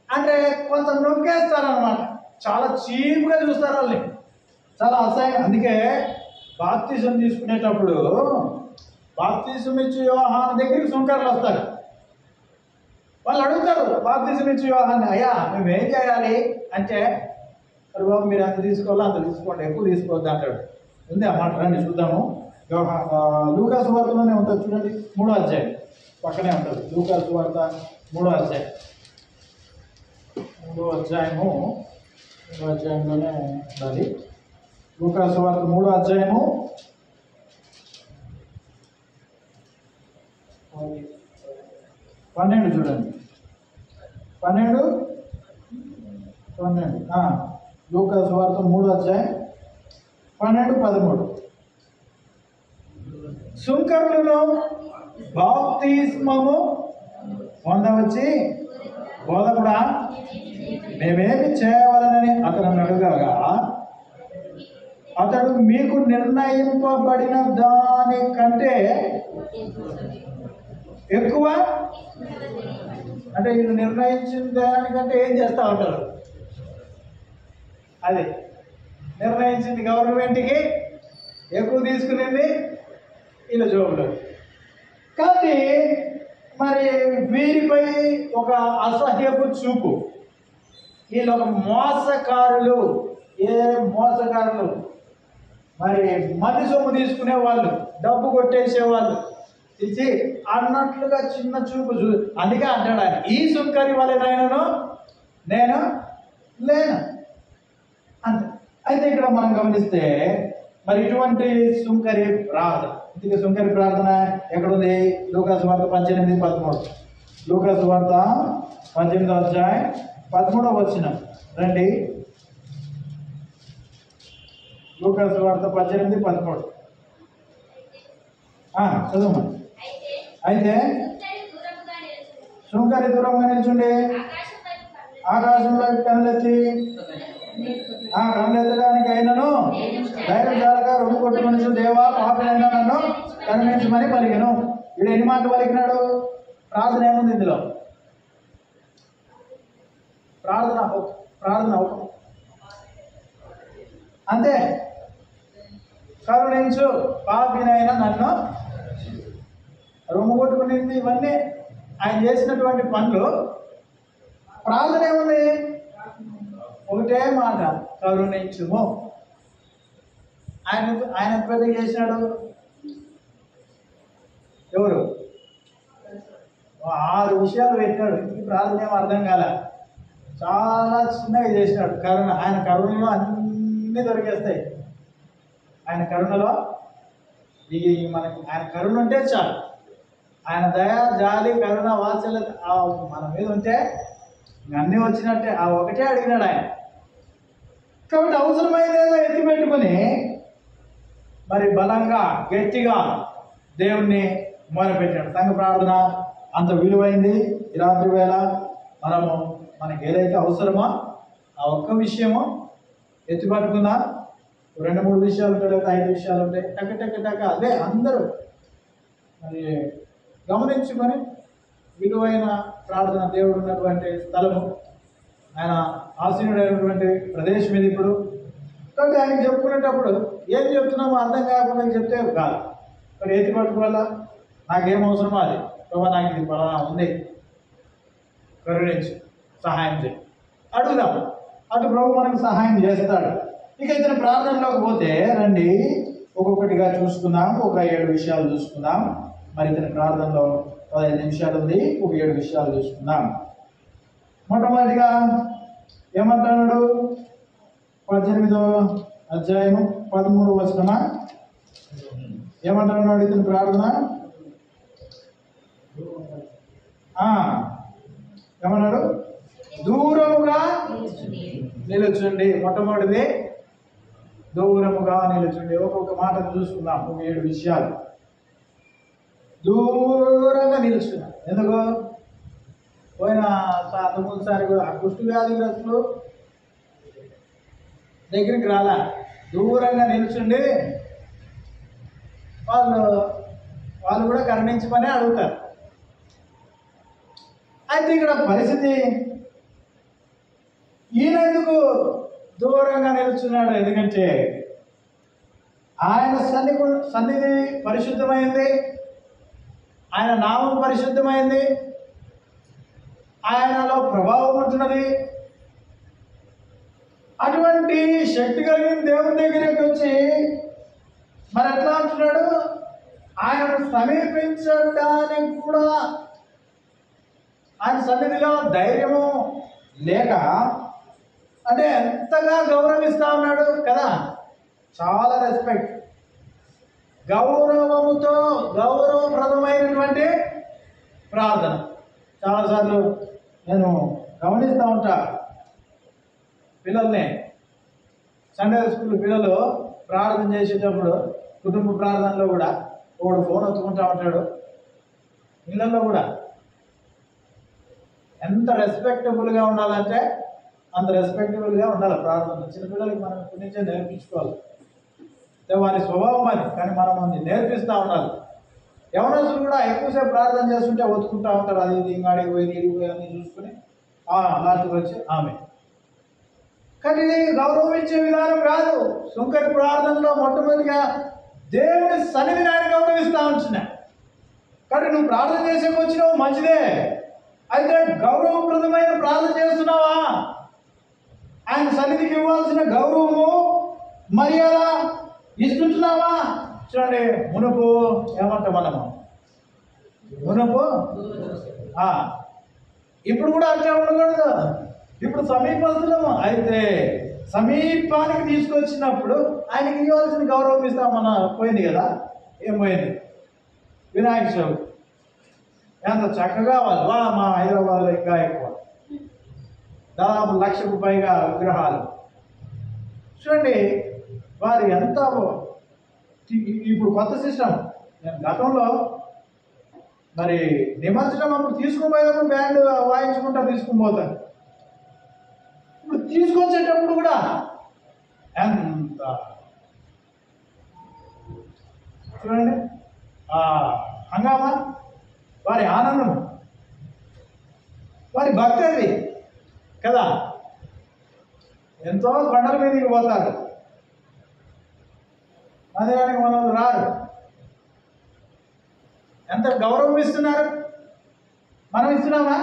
Speaker 2: అంటే కొంత నొక్కేస్తారనమాట. చాలా చీప్గా చూస్తారు వాళ్ళని, చాలా అసహ్యం. అందుకే బాప్తిజం తీసుకునేటప్పుడు బాప్తిజం ఇచ్చి యోహాను దగ్గరికి సుంకర్లు వస్తారు. వాళ్ళు అడుగుతారు బాప్తిజం ఇచ్చి యోహాన్ని, అయ్యా మేము ఏం చేయాలి అంటే, మరి బాబు మీరు అంత తీసుకోవాలో అంత తీసుకోండి, ఎక్కువ తీసుకోవద్దు అంటాడు. ఉంది ఆ మాట, రండి చూద్దాము. లూకా సువార్తలోనే ఉంటుంది చూడండి, 3వ అధ్యాయం పక్కనే ఉంటుంది. లూకా సువార్త 3వ అధ్యాయం, 3వ అధ్యాయంలోనే ఉండాలి. లూకా సువార్త 3వ అధ్యాయము 12 చూడండి, 12 లూకా సువార్త 3వ అధ్యాయం 12-13. సుంకరులను బాప్తిస్మము పొందవచ్చి బోధకుడా మేమేమి చేయవలనని అతను అడుగగా అతడు మీకు నిర్ణయింపబడిన దానికంటే ఎక్కువ, అంటే వీళ్ళు నిర్ణయించిన దానికంటే ఏం చేస్తా ఉంటారు, అది నిర్ణయించింది గవర్నమెంట్కి ఎక్కువ తీసుకునేది వీళ్ళ జోబులో. కానీ మరి వీరిపై ఒక అసహ్యపు చూపు, వీళ్ళు ఒక మోసకారులు. ఏ మోసకారులు? మరి మంది సొమ్ము తీసుకునే వాళ్ళు, డబ్బు కొట్టేసే వాళ్ళు ఇచ్చి అన్నట్లుగా చిన్న చూపు అందుకే అంటాడు ఆయన, ఈ సుంకరి వలెనైనను నేను లేను అంతే. అయితే ఇక్కడ మనం గమనిస్తే మరి ఇటువంటి సుంకరి ప్రార్థన, ఇందుకే సుంకరి ప్రార్థన ఎక్కడుంది? లూకా సువార్త 18-13. లూకా సువార్త 18వ అధ్యాయం 13వ వచనం రండి. లూకా సువార్త 18-13 చదువు. అయితే సుంకరి దూరంగా నిల్చుండి ఆకాశంలో కనులెత్తి కనులెత్తడానికి అయినను ధైర్యం చాలక రెండు కొట్టు మనుషులు, దేవా పాపినైనా నన్ను కరుణించమని పలికెను. వీడు ఎన్ని మాటలు పలికినాడు? ప్రార్థన ఏముంది ఇందులో? ప్రార్థన అంతే. కరుణించు పాపినైనా నన్ను, రొమ్ము కొట్టుకునింది, ఇవన్నీ ఆయన చేసినటువంటి పనులు. ప్రార్థన ఏముంది? ఒకటే మాట, కరుణించుము. ఆయన పెద్ద చేసినాడు ఎవరు? 6 విషయాలు పెట్టినాడు. ఈ ప్రార్థన ఏమో అర్థం కాల, చాలా చిన్నగా చేసినాడు. కరుణ, ఆయన కరుణలో అన్నీ దొరికేస్తాయి. ఆయన కరుణలో మనకి ఆయన కరుణ ఉంటే చాలు. ఆయన దయ, జాలి, కరుణ, వాత్సల్యత మన మీద ఉంటే అన్నీ వచ్చినట్టే. ఆ ఒకటే అడిగినాడు ఆయన. కాబట్టి అవసరమైనదో ఎత్తి పెట్టుకుని మరి బలంగా గట్టిగా దేవుణ్ణి మొదలుపెట్టాడు. సంఘ ప్రార్థన అంత విలువైంది. ఈ రాత్రి వేళ మనకి ఏదైతే అవసరమో ఆ ఒక్క విషయము ఎత్తి పట్టుకున్నా. 2-3 విషయాలు ఉంటాయి, లేదా 5 విషయాలు ఉంటాయి. టక్క అదే అందరూ మరి గమనించుకొని విలువైన ప్రార్థన, దేవుడు ఉన్నటువంటి స్థలము, ఆయన ఆసీనుడైనటువంటి ప్రదేశం ఇది. ఇప్పుడు కాబట్టి ఆయనకి చెప్పుకునేటప్పుడు ఏం చెప్తున్నామో అర్థం కాకుండా చెప్తే కాదు. మరి ఎత్తి పట్టుకోవాలా, నాకేం అవసరమో అది, ప్రభా నాకు ఇది పలానా ఉంది, కరుణించి సహాయం చేయి అడుగుదాం. అటు ప్రభు మనకు సహాయం చేస్తాడు. ఇక ఇతని ప్రార్థనలోకి పోతే రండి, ఒక్కొక్కటిగా చూసుకుందాం. ఒక 7 విషయాలు చూసుకుందాం. మరి ఇతని ప్రార్థనలో 15 నిమిషాలు ఉంది, ఒక 7 విషయాలు చూసుకుందాం. మొట్టమొదటిగా ఏమంటున్నాడు? 18వ అధ్యాయము 13వ వచనమా ఏమంటున్నాడు ఇతని ప్రార్థన? ఏమన్నాడు? దూరముగా నిలుచుండి. మొట్టమొదటిది దూరముగా నిలుచుండి. ఒక్కొక్క మాట చూసుకుందాం. ఒక 7 విషయాలు. దూరంగా నిలుచున్నాడు. ఎందుకు? పోయిన అంతకుముందుసారి కూడా ఆ కుష్టు వ్యాధిగ్రస్తులు దగ్గరికి రాలా, దూరంగా నిల్చుండి వాళ్ళు కూడా కరుణించమని అడుగుతారు. అయితే ఇక్కడ పరిస్థితి, ఈయన ఎందుకు దూరంగా నిలుచున్నాడు? ఎందుకంటే ఆయన సన్నిధి పరిశుద్ధమైంది, ఆయన నామం పరిశుద్ధమైంది, ఆయనలో ప్రభావం ఉంటున్నది. అటువంటి శక్తి కలిగిన దేవుని దగ్గరికి వచ్చి మరి ఎట్లా అంటున్నాడు? ఆయనను సమీపించడానికి కూడా ఆయన సన్నిధిలో ధైర్యము లేక, అంటే ఎంతగా గౌరవిస్తా ఉన్నాడు కదా, చాలా రెస్పెక్ట్, గౌరవముతో, గౌరవప్రదమైనటువంటి ప్రార్థన. చాలాసార్లు నేను గమనిస్తూ ఉంటా పిల్లల్ని, సండే స్కూల్ పిల్లలు ప్రార్థన చేసేటప్పుడు కుటుంబ ప్రార్థనలో కూడా ఒకడు ఫోన్ ఎత్తుకుంటా ఉంటాడు. ఇళ్ళల్లో కూడా ఎంత రెస్పెక్టబుల్గా ఉండాలంటే అంత రెస్పెక్టబుల్గా ఉండాలి ప్రార్థన. చిన్నపిల్లలకి మనం ఇప్పటి నుంచే నేర్పించుకోవాలి. వారి స్వభావం అని, కానీ మనం అది నేర్పిస్తూ ఉండాలి. యవనస్తులు కూడా ఎక్కువసేపు ప్రార్థన చేస్తుంటే ఒత్తుకుంటూ ఉంటారు. అది ఇది ఇంగాడికి పోయి ఇడికి పోయి అన్నీ చూసుకుని లాస్ట్కి వచ్చి ఆమె. కానీ ఇది గౌరవించే విధానం కాదు. సుంకరి ప్రార్థనలో మొట్టమొదటిగా దేవుని సన్నిధిని ఆయన గౌరవిస్తూ ఉంటున్నా. కానీ నువ్వు ప్రార్థన చేసేకి వచ్చినావు మంచిదే, అయితే గౌరవప్రదమైన ప్రార్థన చేస్తున్నావా? ఆయన సన్నిధికి ఇవ్వాల్సిన గౌరవము మర్యాద ఇస్తుంటున్నావా? చూడండి, మునుపు ఏమంటాం మనము, మునుపు ఇప్పుడు కూడా అట్లా ఉండకూడదు. ఇప్పుడు సమీపస్తులము, అయితే సమీపానికి తీసుకొచ్చినప్పుడు ఆయనకి ఇవ్వాల్సిన గౌరవం ఇస్తామన్న పోయింది కదా. ఏం పోయింది? వినాయక చవితి ఎంత చక్కగా వాళ్ళు మా హైదరాబాద్లో ఇంకా ఎక్కువ, దాదాపు 1,00,000కు పైగా విగ్రహాలు. చూడండి వారు ఎంత. ఇప్పుడు కొత్త సిస్టమ్. నేను గతంలో మరి నిమజ్జనం అప్పుడు తీసుకుని పోయేటప్పుడు బ్యాండ్ వాయించుకుంటా తీసుకుని పోతాను. ఇప్పుడు తీసుకొచ్చేటప్పుడు కూడా ఎంత చూడండి హంగామా, వారి ఆనందం, వారి భక్తి అది కదా. ఎంతో కొండల మీదకి పోతారు, మందిరానికి మనం రారు. ఎంత గౌరవం ఇస్తున్నారు. మనం ఇస్తున్నామా?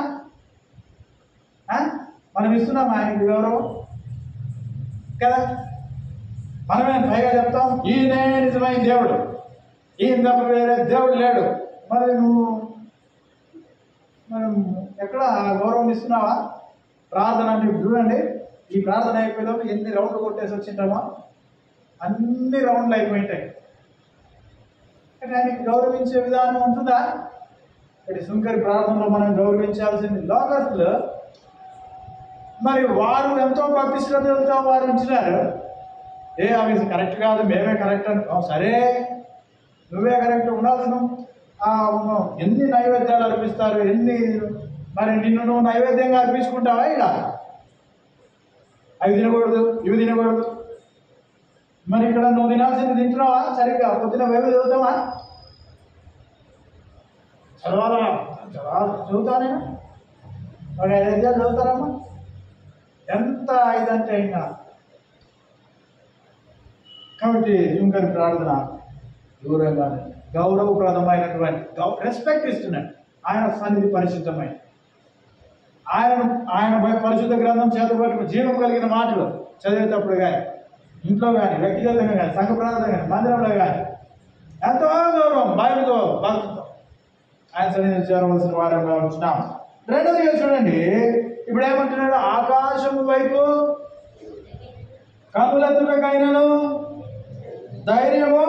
Speaker 2: మనం ఇస్తున్నామా ఆయనకి గౌరవం కదా? మనమే పైగా చెప్తాం ఈయనే నిజమైన దేవుడు, ఈయన తప్ప వేరే దేవుడు లేడు. మరి నువ్వు మనం ఎక్కడ గౌరవం ఇస్తున్నావా? ప్రార్థన అంటే చూడండి, ఈ ప్రార్థన అయిపోయేటప్పుడు ఎన్ని రౌండ్లు కొట్టేసి వచ్చింటామో అన్ని రౌండ్లు అయిపోయింటాయి. కానీ ఆయనకి గౌరవించే విధానం ఉంటుందా? ఇక్కడ సుంకరి ప్రార్థనలో మనం గౌరవించాల్సింది. లోకస్తులు మరి వారు ఎంతో భక్తి శ్రద్ధలతో వారు ఉంచినారు. అవి కరెక్ట్ కాదు, మేమే కరెక్ట్ అని. సరే, నువ్వే కరెక్ట్ ఉండాల్సిన. ఎన్ని నైవేద్యాలు అర్పిస్తారు, ఎన్ని మరి నిన్ను నువ్వు నైవేద్యంగా అర్పించుకుంటావా? ఇలా అవి తినకూడదు, ఇవి తినకూడదు. మరి ఇక్కడ నువ్వు తినాల్సింది తింటున్నావా? సరిగ్గా పొద్దున వేవి చదువుతావా? చదవాలా? చదువుతా నేను ఒక 5 అధ్యాయాలు చదువుతారమ్మా. ఎంత ఇదంటే ఇంకా. కాబట్టి సుంకరి ప్రార్థన దూరంగా గౌరవప్రదమైనటువంటి రెస్పెక్ట్ ఇస్తున్నాడు. ఆయన సన్నిధి పరిశుద్ధమైన, ఆయన పరిశుద్ధ గ్రంథం చేతపట్టుకుని జీవం కలిగిన మాటలు చదివేటప్పుడు కానీ, ఇంట్లో కానీ, వ్యక్తిగతంగా కానీ, సంఘ ప్రార్థన కానీ, మందిరంలో కానీ ఎంతో గౌరవం, భయంతో, భక్తితో ఆయన సన్నిధిని చేరవలసిన వారంగా ఉంటున్నాం. రెండోదిగా చూడండి, ఇప్పుడు ఏమంటున్నాడు? ఆకాశం వైపు కనులెత్తుటకైనను ధైర్యము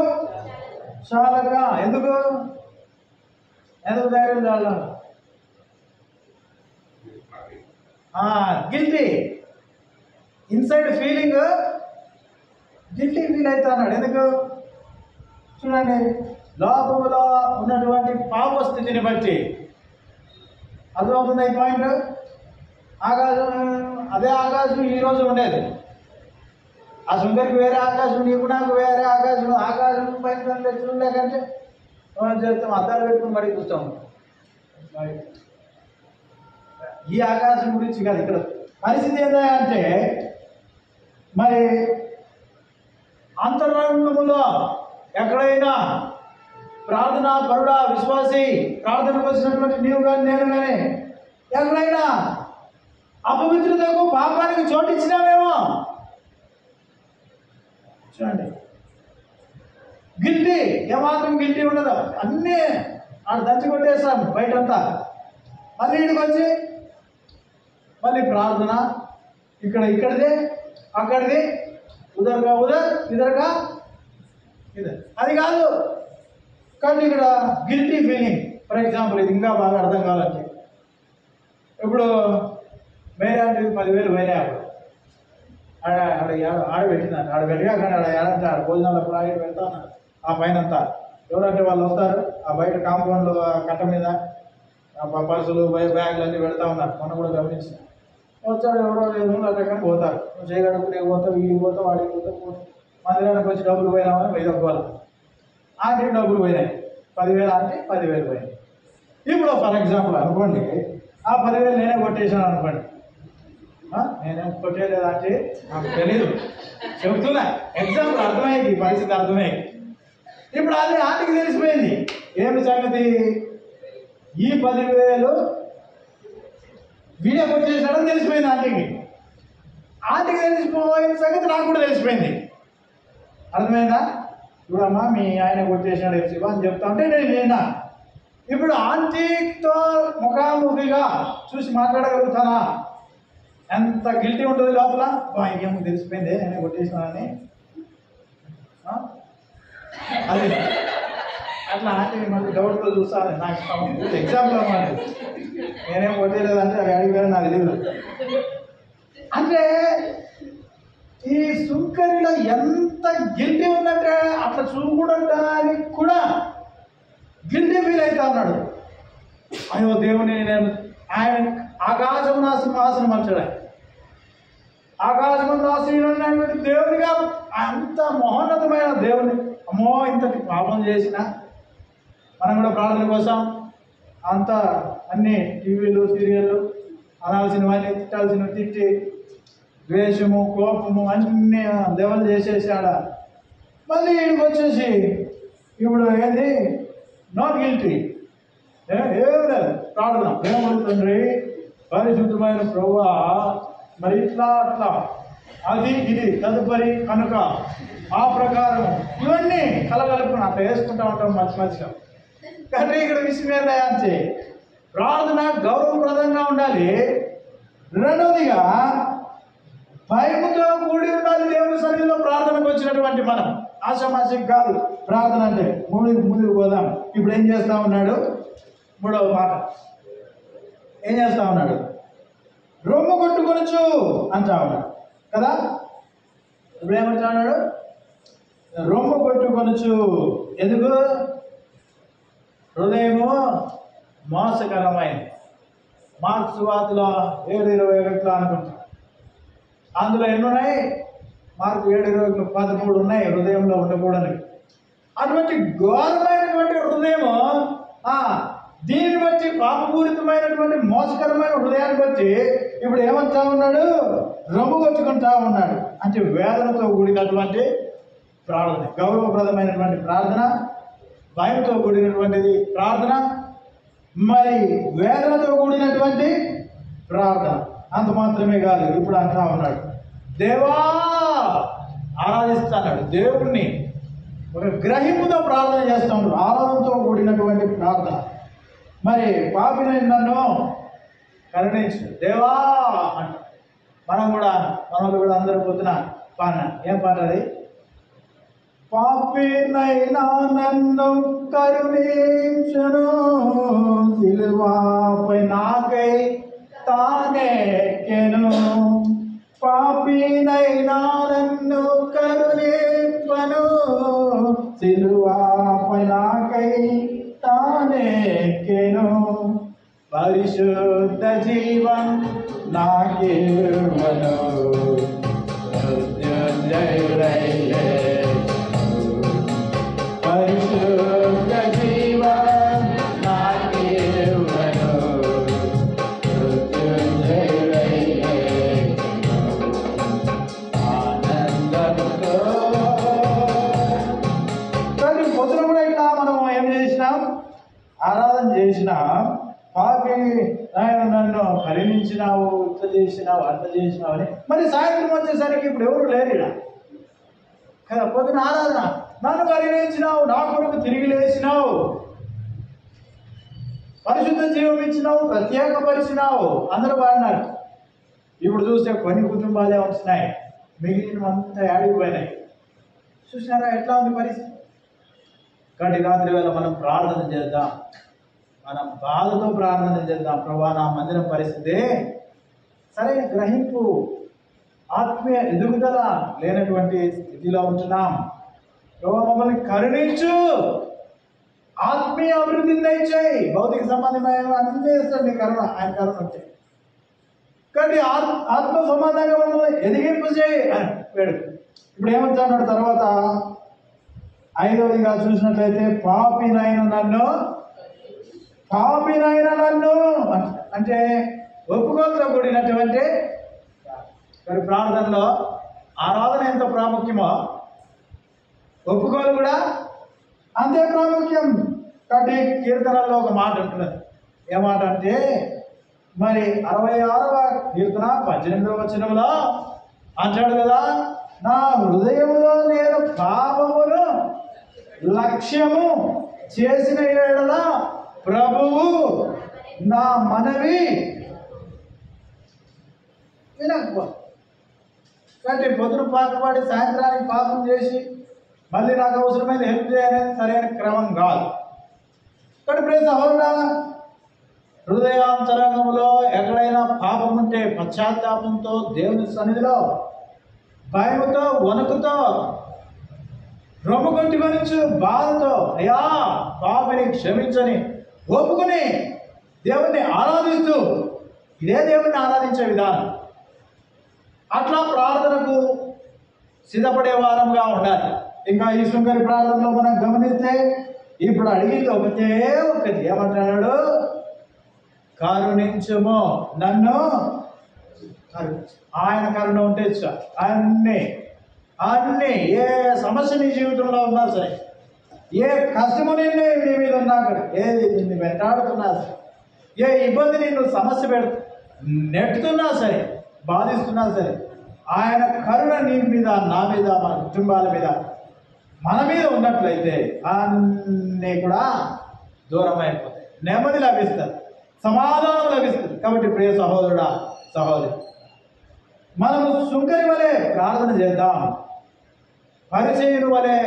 Speaker 2: చాలక. ఎందుకు ధైర్యం చాల? Guilty inside feeling, guilty feel అవుతా అన్నాడు. ఎందుకు? చూడండి, లోపంలో ఉన్నటువంటి పాప స్థితిని బట్టి అర్థమవుతుంది ఈ పాయింట్. ఆకాశం, అదే ఆకాశం ఈరోజు ఉండేది. ఆ సుందరికి వేరే ఆకాశం, నీకు నాకు వేరే ఆకాశం. ఆకాశం పైన చూడలేకంటే మనం చేస్తాం, అద్దాలు పెట్టుకుని మడి చూస్తాం. ఈ ఆకాశం గురించి కాదు ఇక్కడ పరిస్థితి. ఏంటంటే మరి అంతరంగంలో ఎక్కడైనా ప్రార్థన పరుడా, విశ్వాసి, ప్రార్థనకు వచ్చినటువంటి నీవు కానీ నేను కానీ ఎక్కడైనా అపవిత్రతకు, పాపానికి చోటిచ్చినామేమో. చూడండి, గిల్టీ ఏమాత్రం గిల్టీ ఉండదు. అన్నీ ఆడ దంచి కొట్టేస్తాం బయటంతా. మళ్ళీ ఇక్కడికి వచ్చి మళ్ళీ ప్రార్థన, ఇక్కడిది అక్కడిది, ఉదర్గా ఇదర్. అది కాదు. కానీ ఇక్కడ గిల్టీ ఫీలింగ్, ఫర్ ఎగ్జాంపుల్ ఇది ఇంకా బాగా అర్థం కావాలంటే, ఇప్పుడు మేరే అంటే 10,000 పోయినాయి అప్పుడు ఆడ పెట్టిందంట. ఆడ పెట్టిగా కానీ ఆడ భోజనాలప్పుడు ఆడ పెడతా ఉన్నారు ఆ పైన అంతా. ఎవరంటే వాళ్ళు వస్తారు ఆ బయట కాంపౌండ్లో కట్ట మీద పర్సులు బ్యాగులు అన్నీ పెడతా ఉన్నారు. మనం కూడా గమనించిన వచ్చాడు ఎవరో లేదు అట్లా పోతారు. నువ్వు చేయగడుగునే పోతావు, వీడికి పోతావు, వాడికి పోతావు. మందిరానికి వచ్చి డబ్బులు పోయినామని వెయ్యి ఆంటీకి డబ్బులు పోయినాయి. 10,000 అంటే 10,000 పోయినాయి. ఇప్పుడు ఫర్ ఎగ్జాంపుల్ అనుకోండి ఆ 10,000 నేనే కొట్టేసాను అనుకోండి. నేనేం కొట్టేయలేదు అంటే నాకు తెలీదు, చెబుతున్నా ఎగ్జాంపుల్ అర్థమయ్యేది, ఈ పరిస్థితి అర్థమయ్యేది. ఇప్పుడు అది ఆంటీకి తెలిసిపోయింది. ఏమి సంగతి, ఈ 10,000 వీడియో కొట్టేసాడని తెలిసిపోయింది ఆంటీకి. ఆంటీకి తెలిసిపోయిన సంగతి నాకు కూడా తెలిసిపోయింది. అర్థమైందా? చూడమ్మా మీ ఆయన కొట్టేసాడు శివ అని చెప్తా ఉంటే నేను విన్నా. ఇప్పుడు ఆంటీతో ముఖాముఖిగా చూసి మాట్లాడగలుగుతానా? ఎంత గిల్టీ ఉంటుంది లోపల, ఏమో తెలిసిపోయింది నేనే కొట్టేసినానని. అది అట్లా ఆంటీ మళ్ళీ డౌట్తో చూస్తాను. నాకు ఎగ్జాంపుల్ అన్నమాట, నేనేం కొట్టేలేదంటే అవి అడిగారు నాకు తెలియదు. అంటే ఈ సుంకరిలో ఎంత గిల్టీ ఉందంటే అట్లా చూడడానికి కూడా గిల్టీ ఫీల్ అవుతా ఉన్నాడు. అయ్యో దేవుని నేను, ఆయన ఆకాశం నా సింహాసనం వచ్చాడు. ఆకాశం రాసినటువంటి దేవునిగా అంత మహోన్నతమైన దేవుని, అమ్మో ఇంతటి పాపం చేసిన మనం కూడా ప్రార్థన కోసం అంత అన్ని టీవీలు సీరియళ్ళు అనాల్సినవన్నీ తిట్టాల్సినవి తిట్టి ద్వేషము కోపము అన్నీ లెవెల్ చేసేసి ఆడ మళ్ళీ ఇక్కడికి వచ్చేసి ఇప్పుడు ఏంది నాట్ గిల్టీ, ఏం లేదు ప్రార్థన. ఏమవుతుంది పరిశుద్ధమైన ప్రభువా, మరి ఇట్లా అట్లా అది ఇది తదుపరి కనుక ఆ ప్రకారం ఇవన్నీ కలగలుపుకుని అట్లా వేసుకుంటా ఉంటాం మంచిగా. కానీ ఇక్కడ విషయం ఏంటంటే ప్రార్థన గౌరవప్రదంగా ఉండాలి. రెండవదిగా భయముతో కూడి ఉండాలి. దేవుని సన్నిధిలో ప్రార్థనకు వచ్చినటువంటి మనం ఆశామాషికి కాదు ప్రార్థన అంటే. ముందుకు పోదాం. ఇప్పుడు ఏం చేస్తా ఉన్నాడు? మూడవ మాట ఏం చేస్తా ఉన్నాడు? రొమ్ము కొట్టుకొనొచ్చు అంటా ఉన్నాడు కదా. ఇప్పుడు ఏమంటా ఉన్నాడు? రొమ్ము కొట్టుకొనొచ్చు. ఎందుకు? హృదయము మోసకరమైంది. మార్క్స్ వార్తలో 7:21 అనుకుంటా. అందులో ఎన్నున్నాయి? మార్కు 7:13 ఉన్నాయి హృదయంలో ఉండకూడని. అటువంటి ఘోరమైనటువంటి హృదయము, దీన్ని బట్టి పాపపూరితమైనటువంటి మోసకరమైన హృదయాన్ని బట్టి ఇప్పుడు ఏమంటా ఉన్నాడు? రొమ్ము కొట్టుకుంటా ఉన్నాడు. అంటే వేదనతో కూడినటువంటి ప్రార్థన, గౌరవప్రదమైనటువంటి ప్రార్థన, భయంతో కూడినటువంటిది ప్రార్థన, మరి వేదనతో కూడినటువంటి ప్రార్థన. అంత మాత్రమే కాదు, ఇప్పుడు అంటా ఉన్నాడు దేవా ఆరాధిస్తాడు. దేవుణ్ణి ఒక గ్రహింపుతో ప్రార్థన చేస్తా ఉన్నాడు, ఆరాధనతో కూడినటువంటి ప్రార్థన. మరి పాపిని నన్ను కరుణించు దేవా అంట. మనం కూడా అందరూ పొద్దున పాడిన ఏం పాట అది? పాపినైనా నన్ను కరుణించును, సిలువపై నాకై తానెక్కెను. పాపినైనా నన్ను కరుణింపను, సిలువపై నాకై తానెక్కెను. పరిశుద్ధ జీవం నాకివ్వను, పరిశుద్ధ జీవం నాకివ్వను. ఆనందంతో కానీ పొద్దున కూడా ఇట్లా మనం ఏం చేసినాం? ఆరాధన చేసినాం. పాపి ఆయన నన్ను కరుణించినావు, ఇట్లా చేసినావు, అట్లా చేసినావు అని. మరి సాయంత్రం వచ్చేసరికి ఇప్పుడు ఎవరు లేరు ఇలా కదా. పొద్దున ఆరాధన, నన్ను కరుణించినావు, నా కొరకు తిరిగి లేచినావు, పరిశుద్ధ జీవం ఇచ్చినావు, ప్రత్యేకపరిచినావు, అందరూ బాగున్నారు. ఇప్పుడు చూస్తే కొన్ని కుటుంబాలే వస్తున్నాయి, మిగిలినవంతా ఆడిపోయినాయి. చూసినారా ఎట్లా ఉంది పరిస్థితి? కాబట్టి రాత్రి వేళ మనం ప్రార్థన చేద్దాం. మనం బాధతో ప్రార్థన చేద్దాం. ప్రభువా, నా మందిరం పరిస్థితి సరైన గ్రహింపు, ఆత్మీయ ఎదుగుదల లేనటువంటి స్థితిలో ఉంటున్నాం. ప్రభువా, మమ్మల్ని కరుణించు, ఆత్మీయ అభివృద్ధిని దయచేయి. భౌతిక సంబంధమైన అన్ని చేస్తాడు నీ కరుణ, ఆయన కరుణ ఉంటే. కానీ ఆత్మ సంబంధంగా మమ్మల్ని ఎదిగింపు చేయి అని వేడుకు. ఇప్పుడు ఏమంటున్నాడు తర్వాత 5వదిగా చూసినట్లయితే, పాపినైన నన్ను అంటే ఒప్పుకోలతో కూడినటువంటి మరి ప్రార్థనలో ఆరాధన ఎంత ప్రాముఖ్యమో ఒప్పుకోలు కూడా అంతే ప్రాముఖ్యం. కాబట్టి కీర్తనల్లో ఒక మాట ఉంటున్నది. ఏ మాట అంటే, మరి 66వ కీర్తన 18వ వచనంలో అంటాడు కదా, నా హృదయంలో నేను పాపమును లక్ష్యము చేసిన యెడల ప్రభువు నా మనవి వినకపో. కాబట్టి పొద్దున పాకపాడి సాయంత్రానికి పాపం చేసి మళ్ళీ నాకు అవసరమైన హెల్ప్ చేయాలని సరైన క్రమం కాదు. కాబట్టి ప్రియ సహోదరుడా, హృదయాంతరంగంలో ఎక్కడైనా పాపం ఉంటే పశ్చాత్తాపంతో దేవుని సన్నిధిలో భయముతో వణుకుతో రొమ్ము కొట్టుకొనిచ్చు బాధతో, అయ్యా పాపిని క్షమించని ఒప్పుకుని దేవుణ్ణి ఆరాధిస్తూ, ఇదే దేవుణ్ణి ఆరాధించే విధానం. అట్లా ప్రార్థనకు సిద్ధపడే వారంగా ఉండాలి. ఇంకా ఈ శృంగారి ప్రార్థనలో మనం గమనిస్తే ఇప్పుడు అడిగింది ఒకటే ఒకటి. ఏమంటున్నాడు? కరుణించుము నన్ను. ఆయన కరుణ ఉంటే అన్ని ఏ సమస్య నీ జీవితంలో ఉన్నా సరే, ఏ కష్టము నీ మీద ఉన్నా కూడా, ఏది నిన్ను వెంటాడుతున్నా సరే, ఏ ఇబ్బంది నిన్ను సమస్య నెట్టుతున్నా సరే, బాధిస్తున్నా సరే, ఆయన కరుణ నీ మీద, నా మీద, మన కుటుంబాల మీద, మన మీద ఉన్నట్లయితే అన్నీ కూడా దూరం అయిపోతాయి. నెమ్మది లభిస్తుంది, సమాధానం లభిస్తుంది. కాబట్టి ప్రియ సహోదరుడా, సహోదరి, మనము సుంకరి వలె ప్రార్థన చేద్దాం. పరిచయుని వలె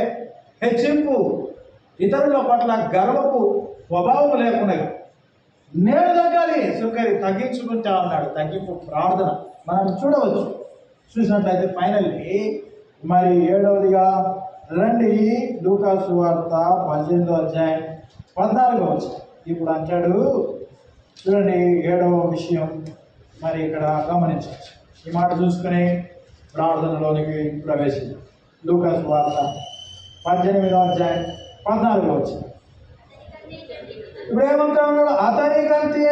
Speaker 2: హెచ్చింపు, ఇతరుల పట్ల గర్వపు స్వభావం లేకుండా నేను తగ్గాలి. సుంకరి తగ్గించుకుంటా ఉన్నాడు. తగ్గింపు ప్రార్థన మనం చూసినట్లయితే ఫైనల్లీ మరి 7వదిగా రండి, లూకాసు సువార్త 18వ అధ్యాయం 14వ వచనం. ఇప్పుడు అంటాడు చూడండి, 7వ విషయం మరి ఇక్కడ గమనించవచ్చు. ఈ మాట చూసుకుని ప్రార్థనలోనికి ప్రవేశించాం. లూకాసు సువార్త 18వ అధ్యాయం 14వ వచనం. ఇప్పుడు ఏమంటా ఉన్నాడు? అతనికంటే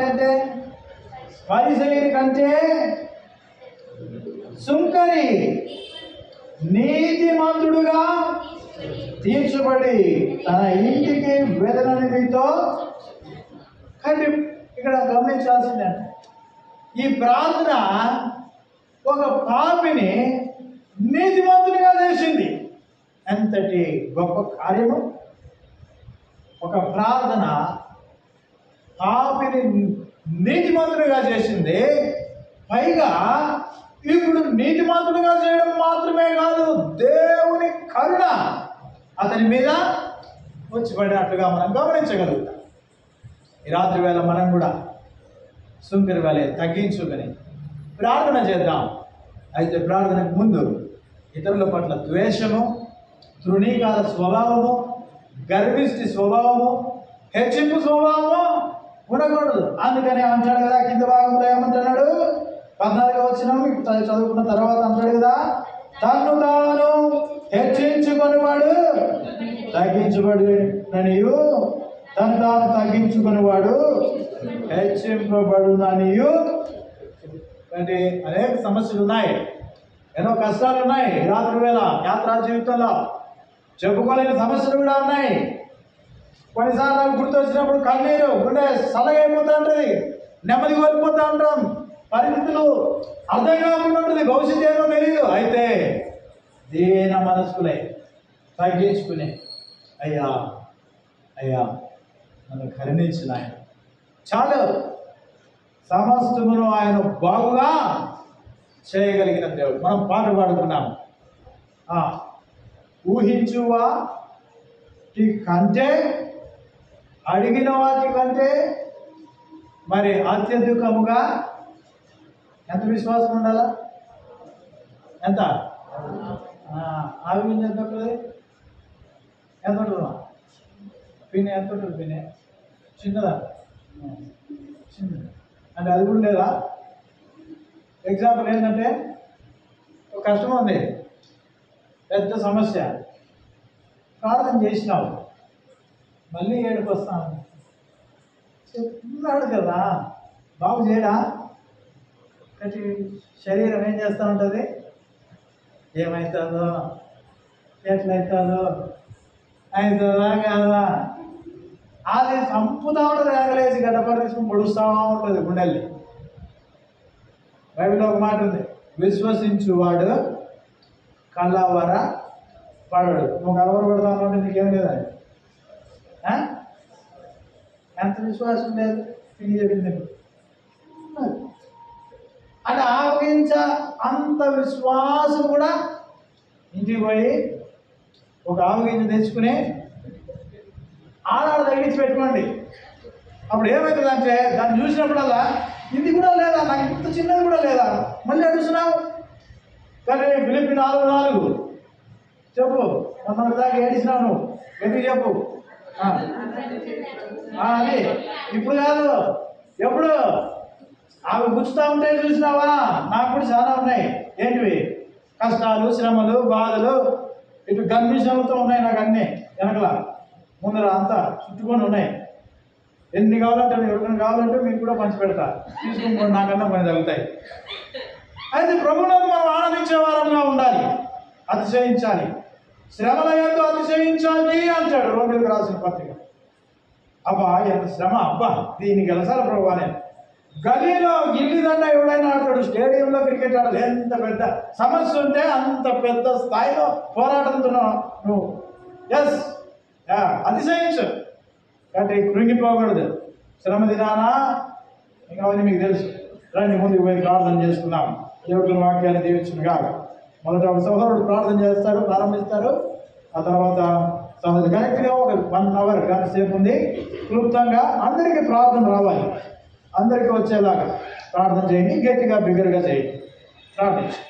Speaker 2: అంటే పరిసయ్యుని కంటే సుంకరి నీతిమంతుడుగా తీర్చబడి తన ఇంటికి వెదలని మీతో. కానీ ఇక్కడ గమనించాల్సిందే, ఈ ప్రార్థన ఒక పాపిని నీతిమంతునిగా చేసింది. ఎంతటి గొప్ప కార్యము! ఒక ప్రార్థన పాపిని నీతిమంతునిగా చేసింది. పైగా ఇప్పుడు నీతిమంతునిగా చేయడం మాత్రమే కాదు, దేవుని కరుణ అతని మీద వచ్చి పడినట్లుగా మనం గమనించగలుగుతాం. ఈ రాత్రి వేళ మనం కూడా సుంకరి వేళ తగ్గించుకొని ప్రార్థన చేద్దాం. అయితే ప్రార్థనకు ముందు ఇతరుల పట్ల ద్వేషము, తృణీకార స్వభావము, గర్విష్టి స్వభావము, హెచ్చింపు స్వభావము ఉండకూడదు. అందుకని అంటాడు కదా, కింద భాగంలో ఏమంటున్నాడు? 14వ వచనం చదువుకున్న తర్వాత అంటాడు కదా, తన్ను తాను హెచ్చించుకొనివాడు తగ్గించబడిననియు, తను తాను తగ్గించుకునేవాడు హెచ్చింపబడుననియు. అంటే అనేక సమస్యలు ఉన్నాయి, ఎన్నో కష్టాలు ఉన్నాయి. రాత్రి వేళ యాత్రా జీవితంలో చెప్పుకోలేని సమస్యలు కూడా ఉన్నాయి. కొన్నిసార్లు నాకు గుర్తొచ్చినప్పుడు కన్నీరు, గుండె సలగైపోతూ ఉంటుంది, నెమ్మది కోల్పోతూ ఉంటాం, పరిస్థితులు అర్థం కాకుండా ఉంటుంది, భవిష్యత్తు ఏమో తెలియదు. అయితే దీన మనస్కులై తగ్గించుకునే, అయ్యా అయ్యా నన్ను కరుణించిన ఆయన చాలు, సమస్తమును ఆయన బాగుగా చేయగలిగిన దేవుడు. మనం పాట పాడుకున్నాము, ఊహించువా కంటే అడిగిన వాటి కంటే మరి అత్యధికముగా ఎంత విశ్వాసం ఉండాలా? ఎంత? ఆవిగింజ ఎంత ఉంటుంది? ఎంత ఉంటుందా? పిన్ని ఎంత ఉంటుంది? పిన్ని చిన్నదా? చిన్నది అంటే అది కూడా లేదా? ఎగ్జాంపుల్ ఏంటంటే ఒక కష్టం ఉంది, పెద్ద సమస్య, ప్రార్థన చేసినావు, మళ్ళీ ఏడుపు వస్తాను చెప్తున్నాడు కదా, బాగు చేయడా? కాబట్టి శరీరం ఏం చేస్తూ ఉంటుంది? ఏమవుతుందో, ఎట్లవుతుందో, అవుతుందా కాదా, అది చంపుతా ఉంటుంది. ఎగలేసి గడ్డపడి తీసుకుని పొడుస్తూ ఉంటుంది గుండెల్ని. బైబిల్లో ఒక మాట ఉంది, విశ్వసించువాడు కలవర పడడు. నువ్వు కలవర పడతావు అంటే నీకేం లేదా? ఎంత విశ్వాసం లేదు తిని చెప్పింది అంటే ఆవగించ అంత విశ్వాసం కూడా ఇంటికి పోయి ఒక ఆవగింజ తెచ్చుకుని ఆడాడు తగిలించి పెట్టుకోండి. అప్పుడు ఏమవుతుందంటే దాన్ని చూసినప్పుడల్లా ఇది కూడా లేదా, నాకు ఇంత చిన్నది కూడా లేదా, మళ్ళీ అడుగుతున్నావు. కానీ ఫిలిప్పి 4:4 చెప్పు, మొన్న దాకా ఏడిసినావు నువ్వు, ఎందుకు చెప్పు? అది ఇప్పుడు కాదు, ఎప్పుడు అవి గుచ్చుతా ఉంటే చూసినావా? నాకు కూడా చాలా ఉన్నాయి. ఏంటివి? కష్టాలు, శ్రమలు, బాధలు, ఇటు గన్మిషన్లతో ఉన్నాయి నాకు అన్నీ. వెనకల ముందర అంతా చుట్టుకొని ఉన్నాయి. ఎన్ని కావాలంటే ఎవరికైనా కావాలంటే మీకు కూడా పంచి పెడతా, తీసుకుని నాకన్నా పని తగ్గుతాయి. అయితే ప్రభువునందు మనం ఆనందించే వారంగా ఉండాలి, అతిశయించాలి. శ్రమల యందు అతిశయించాలి అంటాడు రోమిలకు రాసిన పత్రిక. అబ్బా ఎంత శ్రమ, అబ్బా దీన్ని గెలసాలి ప్రభు అని. గలీలో గిల్లిదండ ఎవడైనా ఆడతాడు, స్టేడియంలో క్రికెట్ ఆడాలి. ఎంత పెద్ద సమస్య ఉంటే అంత పెద్ద స్థాయిలో పోరాటంతో నువ్వు అతిశయించు. కాబట్టి కృంగిపోకూడదు. శ్రమ దినానా ఇంకా అవన్నీ మీకు తెలుసు. రండి ముందుకు పోయి ప్రార్థన చేసుకుందాం. దేవుడి వాక్యాన్ని దీవించునుగా. మొదట ఒక సహోదరుడు ప్రార్థన చేస్తారు, ప్రారంభిస్తారు. ఆ తర్వాత సహోదరుడు కరెక్ట్గా ఒక 1 అవర్ గంట సేపు ఉంది. క్లుప్తంగా అందరికీ ప్రార్థన రావాలి, అందరికీ వచ్చేలాగా ప్రార్థన చేయండి. గట్టిగా బిగ్గరగా చేయండి. ప్రార్థించండి.